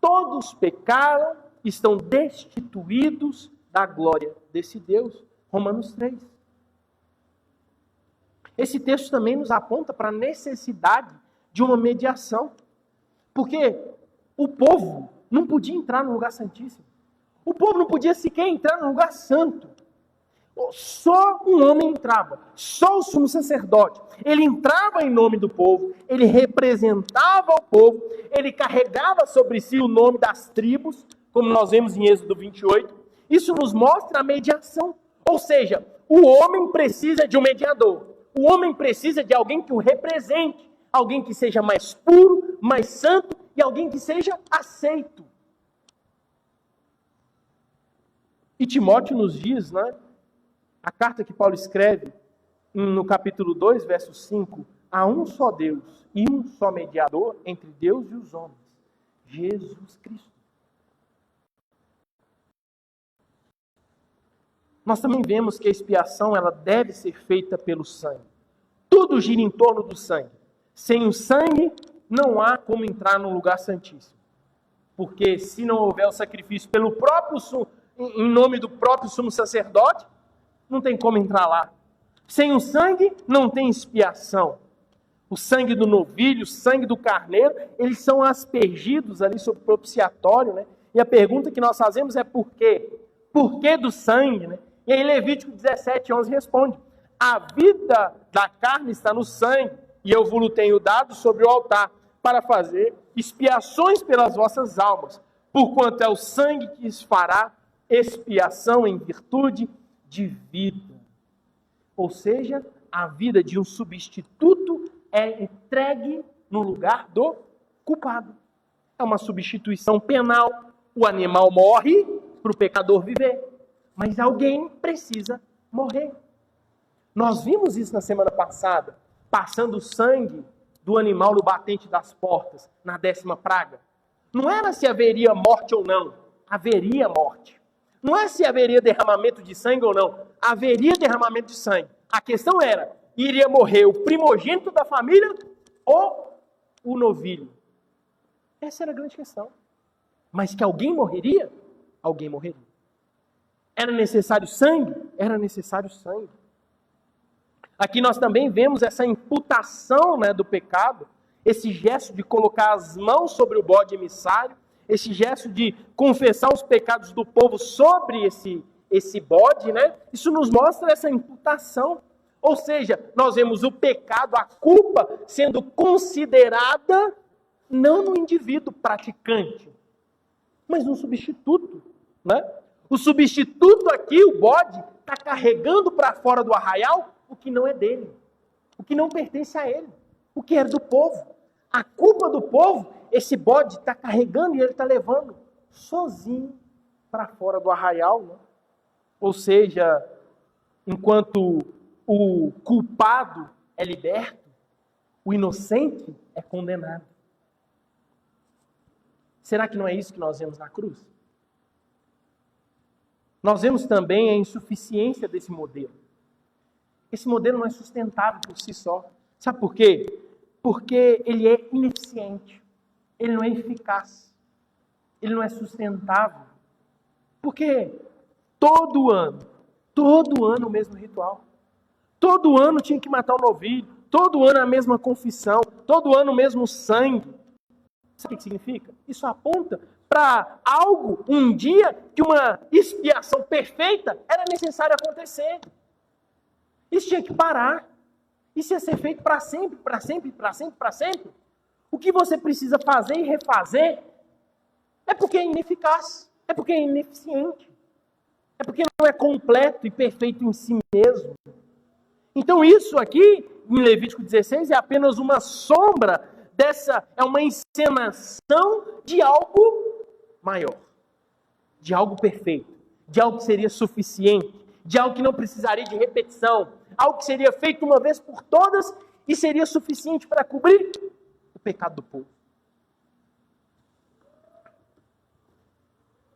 todos pecaram, estão destituídos da glória desse Deus. Romanos 3. Esse texto também nos aponta para a necessidade de uma mediação. Porque o povo não podia entrar no lugar santíssimo. O povo não podia sequer entrar no lugar santo. Só um homem entrava, só o sumo sacerdote. Ele entrava em nome do povo, ele representava o povo, ele carregava sobre si o nome das tribos, como nós vemos em Êxodo 28. Isso nos mostra a mediação. Ou seja, o homem precisa de um mediador. O homem precisa de alguém que o represente, alguém que seja mais puro, mais santo e alguém que seja aceito. E Timóteo nos diz, né? A carta que Paulo escreve no capítulo 2, verso 5, há um só Deus e um só mediador entre Deus e os homens, Jesus Cristo. Nós também vemos que a expiação ela deve ser feita pelo sangue. Tudo gira em torno do sangue. Sem o sangue, não há como entrar no lugar santíssimo. Porque se não houver o sacrifício pelo próprio em nome do próprio sumo sacerdote, não tem como entrar lá. Sem o sangue, não tem expiação. O sangue do novilho, o sangue do carneiro, eles são aspergidos ali sobre o propiciatório, né? E a pergunta que nós fazemos é por quê? Por que do sangue? Né? E aí Levítico 17:11 responde: a vida da carne está no sangue, e eu vos tenho dado sobre o altar, para fazer expiações pelas vossas almas, porquanto é o sangue que lhes fará expiação em virtude de vida. Ou seja, a vida de um substituto é entregue no lugar do culpado. É uma substituição penal. O animal morre para o pecador viver, mas alguém precisa morrer. Nós vimos isso na semana passada, passando o sangue do animal no batente das portas, na 10ª praga. Não era se haveria morte ou não, haveria morte. Não é se haveria derramamento de sangue ou não, haveria derramamento de sangue. A questão era, iria morrer o primogênito da família ou o novilho? Essa era a grande questão. Mas que alguém morreria? Alguém morreria. Era necessário sangue? Era necessário sangue. Aqui nós também vemos essa imputação, né, do pecado, esse gesto de colocar as mãos sobre o bode emissário, esse gesto de confessar os pecados do povo sobre esse bode, né? Isso nos mostra essa imputação. Ou seja, nós vemos o pecado, a culpa, sendo considerada não no indivíduo praticante, mas no substituto, né? O substituto aqui, o bode, está carregando para fora do arraial o que não é dele, o que não pertence a ele, o que é do povo. A culpa do povo, esse bode está carregando e ele está levando sozinho para fora do arraial, né? Ou seja, enquanto o culpado é liberto, o inocente é condenado. Será que não é isso que nós vemos na cruz? Nós vemos também a insuficiência desse modelo. Esse modelo não é sustentável por si só. Sabe por quê? Porque ele é ineficiente. Ele não é eficaz. Ele não é sustentável. Porque todo ano o mesmo ritual. Todo ano tinha que matar o novilho. Todo ano a mesma confissão. Todo ano o mesmo sangue. Sabe o que significa? Isso aponta para algo, um dia, que uma expiação perfeita era necessário acontecer. Isso tinha que parar. Isso ia ser feito para sempre, para sempre, para sempre, para sempre. O que você precisa fazer e refazer é porque é ineficaz, é porque é ineficiente, é porque não é completo e perfeito em si mesmo. Então isso aqui, em Levítico 16, é apenas uma sombra é uma encenação de algo maior, de algo perfeito, de algo que seria suficiente, de algo que não precisaria de repetição, algo que seria feito uma vez por todas e seria suficiente para cobrir o pecado do povo.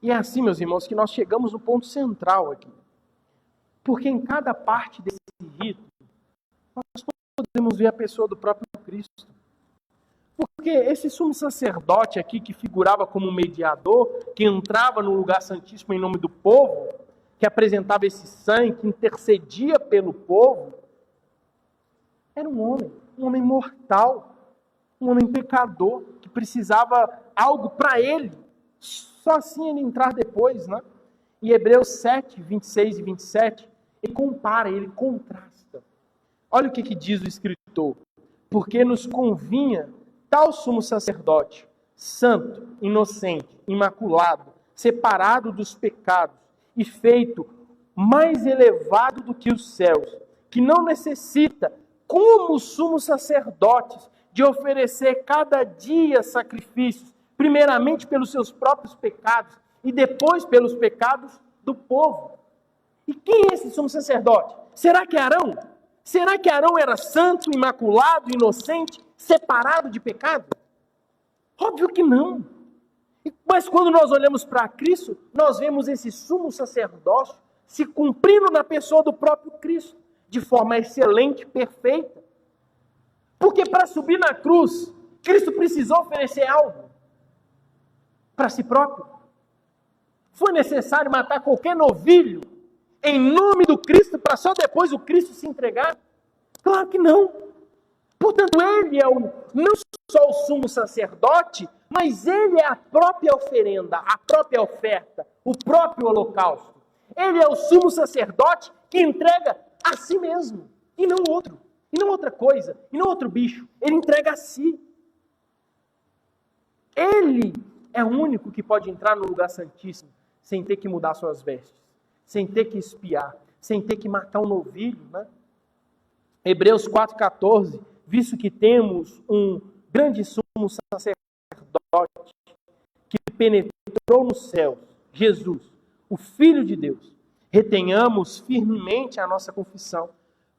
E é assim, meus irmãos, que nós chegamos no ponto central aqui. Porque em cada parte desse rito, nós podemos ver a pessoa do próprio Cristo. Porque esse sumo sacerdote aqui, que figurava como mediador, que entrava no lugar santíssimo em nome do povo, que apresentava esse sangue, que intercedia pelo povo, era um homem mortal, um homem pecador, que precisava algo para ele, só assim ele entrar depois, né? E Hebreus 7, 26 e 27, ele compara, ele contrasta. Olha o que diz o escritor: porque nos convinha tal sumo sacerdote, santo, inocente, imaculado, separado dos pecados e feito mais elevado do que os céus, que não necessita, como os sumos sacerdotes, de oferecer cada dia sacrifícios, primeiramente pelos seus próprios pecados e depois pelos pecados do povo. E quem é esse sumo sacerdote? Será que é Arão? Será que Arão era santo, imaculado, inocente, separado de pecado? Óbvio que não. Mas quando nós olhamos para Cristo, nós vemos esse sumo sacerdócio se cumprindo na pessoa do próprio Cristo, de forma excelente, perfeita. Porque para subir na cruz, Cristo precisou oferecer algo para si próprio. Foi necessário matar qualquer novilho em nome do Cristo para só depois o Cristo se entregar? Claro que não. Portanto, ele é não só o sumo sacerdote, mas ele é a própria oferenda, a própria oferta, o próprio holocausto. Ele é o sumo sacerdote que entrega a si mesmo, e não outro, e não outra coisa, e não outro bicho. Ele entrega a si. Ele é o único que pode entrar no lugar santíssimo sem ter que mudar suas vestes, sem ter que espiar, sem ter que matar um novilho, né? Hebreus 4,14, visto que temos um grande sumo sacerdote que penetrou nos céus, Jesus, o Filho de Deus, retenhamos firmemente a nossa confissão,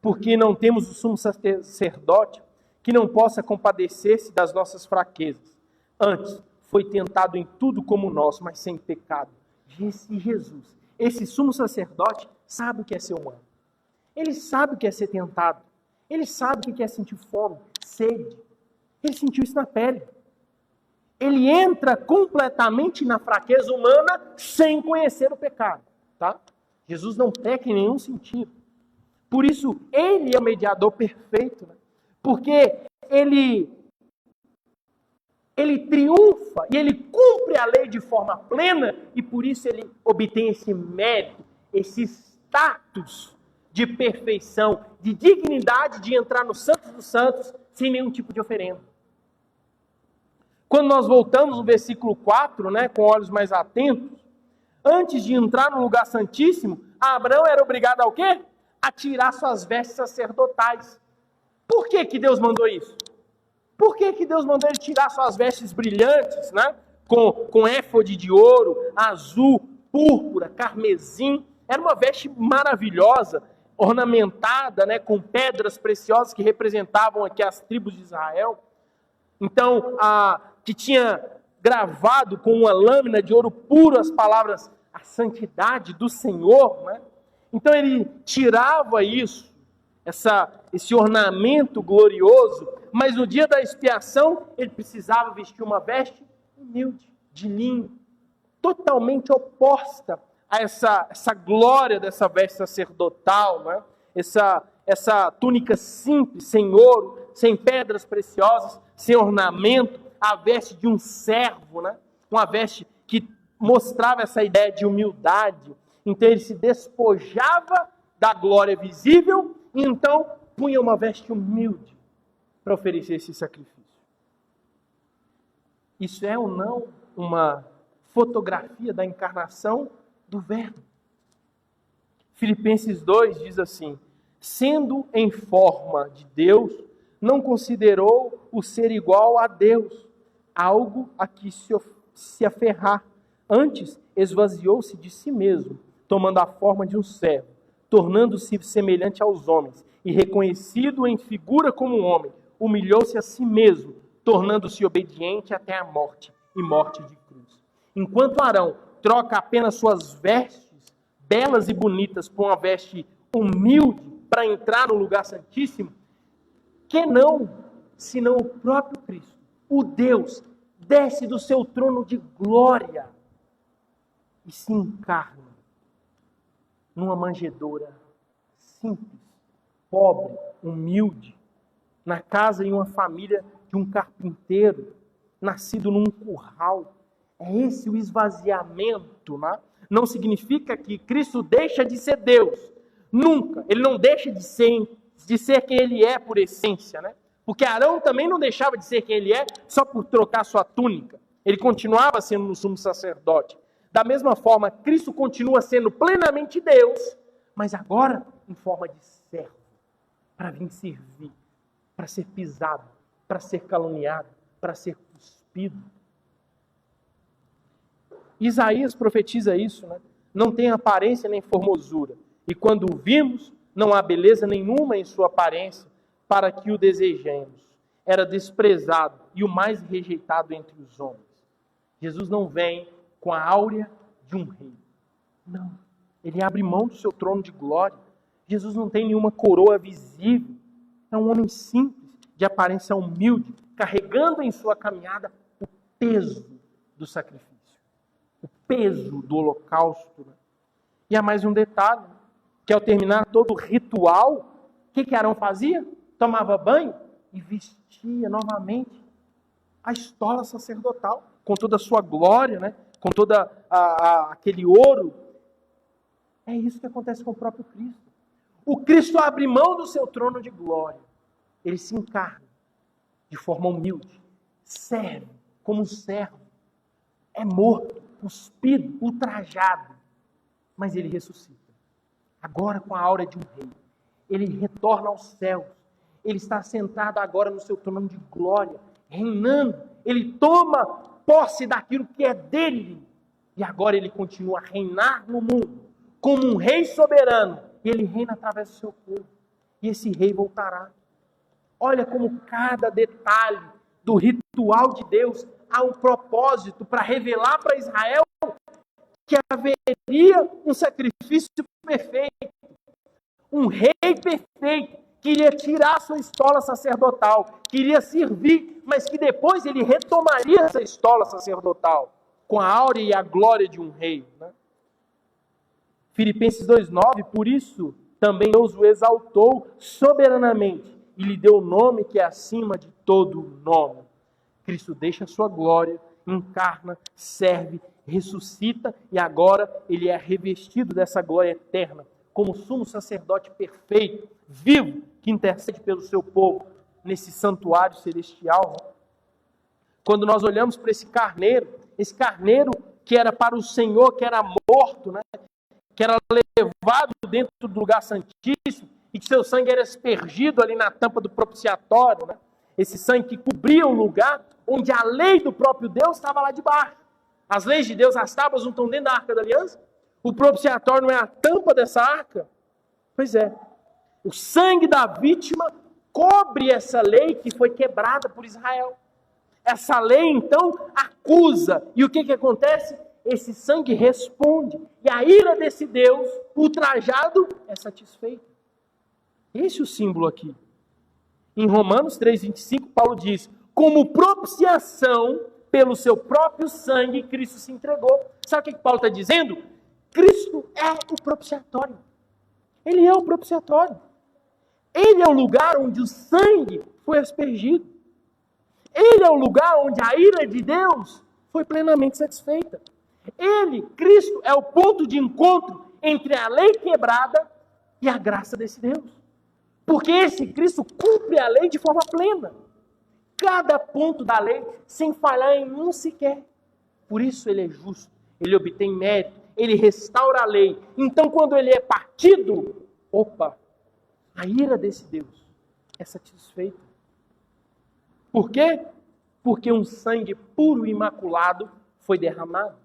porque não temos o sumo sacerdote que não possa compadecer-se das nossas fraquezas. Antes, foi tentado em tudo como nós, mas sem pecado. Esse Jesus, esse sumo sacerdote, sabe o que é ser humano. Ele sabe o que é ser tentado. Ele sabe o que é sentir fome, sede. Ele sentiu isso na pele. Ele entra completamente na fraqueza humana sem conhecer o pecado. Tá? Jesus não peca em nenhum sentido. Por isso, ele é o mediador perfeito. Né? Porque ele triunfa e ele cumpre a lei de forma plena e por isso ele obtém esse mérito, esse status de perfeição, de dignidade de entrar no Santos dos Santos sem nenhum tipo de oferenda. Quando nós voltamos no versículo 4, né, com olhos mais atentos, antes de entrar no lugar santíssimo, Abraão era obrigado ao quê? A tirar suas vestes sacerdotais. Por que que Deus mandou isso? Por que que Deus mandou ele tirar suas vestes brilhantes, né? Com éfode de ouro, azul, púrpura, carmesim? Era uma veste maravilhosa, ornamentada, né, com pedras preciosas que representavam aqui as tribos de Israel. Então, que tinha gravado com uma lâmina de ouro puro as palavras, a santidade do Senhor, né? Então ele tirava isso, esse ornamento glorioso, mas no dia da expiação ele precisava vestir uma veste humilde, de linho, totalmente oposta a essa glória dessa veste sacerdotal, né? Essa túnica simples, sem ouro, sem pedras preciosas, sem ornamento, a veste de um servo, né? Uma veste que mostrava essa ideia de humildade. Então ele se despojava da glória visível e então punha uma veste humilde para oferecer esse sacrifício. Isso é ou não uma fotografia da encarnação do Verbo? Filipenses 2 diz assim: sendo em forma de Deus, não considerou o ser igual a Deus algo a que se aferrar. Antes, esvaziou-se de si mesmo, tomando a forma de um servo, tornando-se semelhante aos homens, e reconhecido em figura como um homem, humilhou-se a si mesmo, tornando-se obediente até a morte, e morte de cruz. Enquanto Arão troca apenas suas vestes, belas e bonitas, por uma veste humilde, para entrar no lugar santíssimo, que não, senão o próprio Cristo, o Deus, desce do seu trono de glória e se encarna numa manjedoura simples, pobre, humilde, na casa e uma família de um carpinteiro, nascido num curral. É esse o esvaziamento, né? Não significa que Cristo deixa de ser Deus. Nunca. Ele não deixa de ser quem ele é por essência, né? Porque Arão também não deixava de ser quem ele é só por trocar sua túnica. Ele continuava sendo um sumo sacerdote. Da mesma forma, Cristo continua sendo plenamente Deus, mas agora em forma de servo, para vir servir, para ser pisado, para ser caluniado, para ser cuspido. Isaías profetiza isso, né? Não tem aparência nem formosura, e quando o vimos, não há beleza nenhuma em sua aparência, para que o desejemos. Era desprezado e o mais rejeitado entre os homens. Jesus não vem com a áurea de um rei. Não. Ele abre mão do seu trono de glória. Jesus não tem nenhuma coroa visível. É um homem simples, de aparência humilde, carregando em sua caminhada o peso do sacrifício, o peso do holocausto. E há mais um detalhe, que ao terminar todo o ritual, o que Arão fazia? Tomava banho e vestia novamente a estola sacerdotal, com toda a sua glória, né? Com toda aquele ouro É isso que acontece com o próprio Cristo. O Cristo abre mão do seu trono de glória. Ele se encarna de forma humilde, serve como um servo, é morto, cuspido, ultrajado, mas ele ressuscita. Agora com a aura de um rei. Ele retorna aos céus. Ele está sentado agora no seu trono de glória, reinando. Ele toma posse daquilo que é dele. E agora ele continua a reinar no mundo como um rei soberano. E ele reina através do seu povo. E esse rei voltará. Olha como cada detalhe do ritual de Deus há um propósito para revelar para Israel que haveria um sacrifício perfeito. Um rei perfeito que iria tirar a sua estola sacerdotal, que iria servir, mas que depois ele retomaria essa estola sacerdotal com a áurea e a glória de um rei. Né? Filipenses 2,9, por isso também Deus o exaltou soberanamente e lhe deu o nome que é acima de todo nome. Cristo deixa a sua glória, encarna, serve, ressuscita e agora ele é revestido dessa glória eterna como sumo sacerdote perfeito, vivo, que intercede pelo seu povo nesse santuário celestial. Quando nós olhamos para esse carneiro que era para o Senhor, que era morto, né? Que era levado dentro do lugar santíssimo e que seu sangue era aspergido ali na tampa do propiciatório, né? Esse sangue que cobria o lugar onde a lei do próprio Deus estava lá debaixo. As leis de Deus, as tábuas não estão dentro da Arca da Aliança? O propiciatório não é a tampa dessa arca? Pois é. O sangue da vítima cobre essa lei que foi quebrada por Israel. Essa lei, então, acusa. E o que acontece? Esse sangue responde. E a ira desse Deus, ultrajado, é satisfeita. Esse é o símbolo aqui. Em Romanos 3,25, Paulo diz: como propiciação pelo seu próprio sangue, Cristo se entregou. Sabe o que Paulo está dizendo? Cristo é o propiciatório. Ele é o propiciatório. Ele é o lugar onde o sangue foi aspergido. Ele é o lugar onde a ira de Deus foi plenamente satisfeita. Ele, Cristo, é o ponto de encontro entre a lei quebrada e a graça desse Deus. Porque esse Cristo cumpre a lei de forma plena. Cada ponto da lei, sem falhar em um sequer. Por isso ele é justo, ele obtém mérito, ele restaura a lei. Então quando ele é partido, a ira desse Deus é satisfeita. Por quê? Porque um sangue puro e imaculado foi derramado.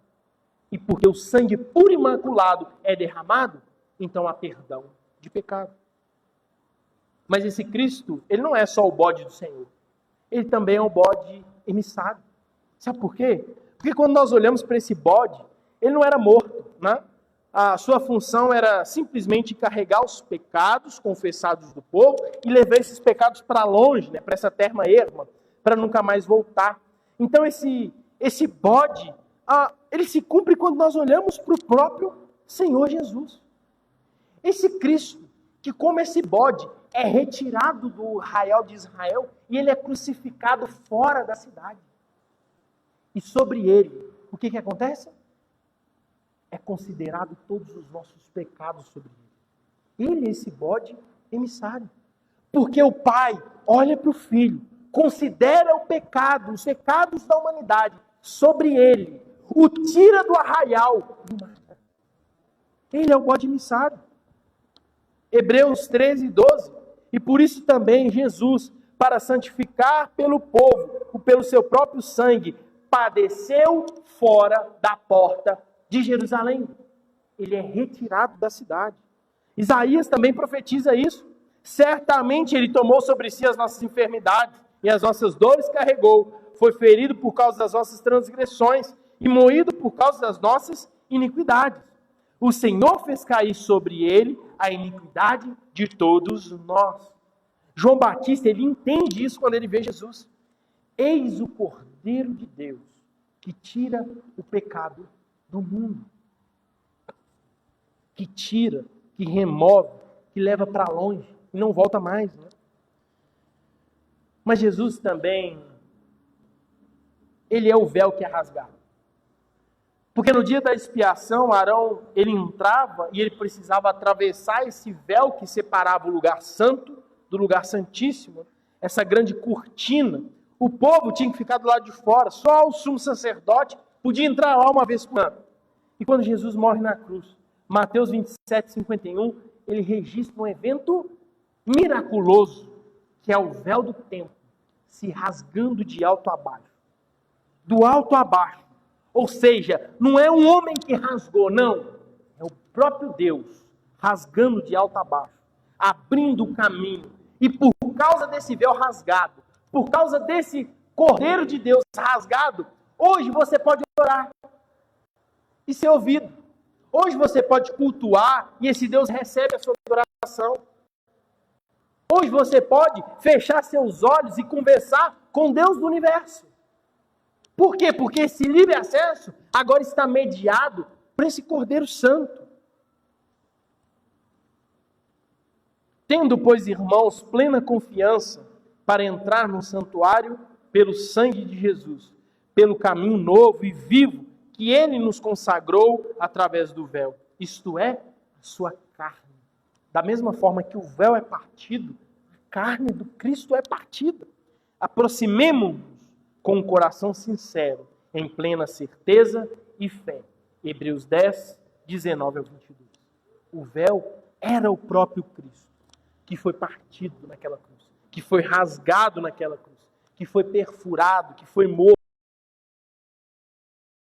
E porque o sangue puro e imaculado é derramado, então há perdão de pecado. Mas esse Cristo, ele não é só o bode do Senhor. Ele também é um bode emissário. Sabe por quê? Porque quando nós olhamos para esse bode, ele não era morto, né? A sua função era simplesmente carregar os pecados confessados do povo e levar esses pecados para longe, né? Para essa terra erma, para nunca mais voltar. Então esse bode, ele se cumpre quando nós olhamos para o próprio Senhor Jesus. Esse Cristo, que como esse bode, é retirado do arraial de Israel e ele é crucificado fora da cidade. E sobre ele, o que acontece? É considerado todos os nossos pecados sobre ele. Ele é esse bode emissário. Porque o Pai olha para o Filho, considera o pecado, os pecados da humanidade sobre ele, o tira do arraial do mar. Ele é o bode emissário. Hebreus 13:12. E por isso também Jesus, para santificar pelo povo, pelo seu próprio sangue, padeceu fora da porta de Jerusalém. Ele é retirado da cidade. Isaías também profetiza isso. Certamente ele tomou sobre si as nossas enfermidades e as nossas dores carregou. Foi ferido por causa das nossas transgressões e moído por causa das nossas iniquidades. O Senhor fez cair sobre ele a iniquidade de todos nós. João Batista, ele entende isso quando ele vê Jesus. Eis o Cordeiro de Deus que tira o pecado do mundo. Que tira, que remove, que leva para longe e não volta mais. Né? Mas Jesus também, ele é o véu que é rasgado. Porque no dia da expiação, Arão, ele entrava e ele precisava atravessar esse véu que separava o lugar santo do lugar santíssimo, essa grande cortina. O povo tinha que ficar do lado de fora, só o sumo sacerdote podia entrar lá uma vez por ano. E quando Jesus morre na cruz, Mateus 27, 51, ele registra um evento miraculoso, que é o véu do templo se rasgando de alto a baixo. Do alto a baixo. Ou seja, não é um homem que rasgou, não. É o próprio Deus rasgando de alto a baixo, abrindo o caminho. E por causa desse véu rasgado, por causa desse Cordeiro de Deus rasgado, hoje você pode orar e ser ouvido. Hoje você pode cultuar e esse Deus recebe a sua oração. Hoje você pode fechar seus olhos e conversar com Deus do universo. Por quê? Porque esse livre acesso agora está mediado por esse Cordeiro Santo. Tendo, pois, irmãos, plena confiança para entrar no santuário pelo sangue de Jesus, pelo caminho novo e vivo que Ele nos consagrou através do véu, isto é, a sua carne. Da mesma forma que o véu é partido, a carne do Cristo é partida. Aproximemo-nos com um coração sincero, em plena certeza e fé. Hebreus 10, 19 ao 22. O véu era o próprio Cristo, que foi partido naquela cruz, que foi rasgado naquela cruz, que foi perfurado, que foi morto.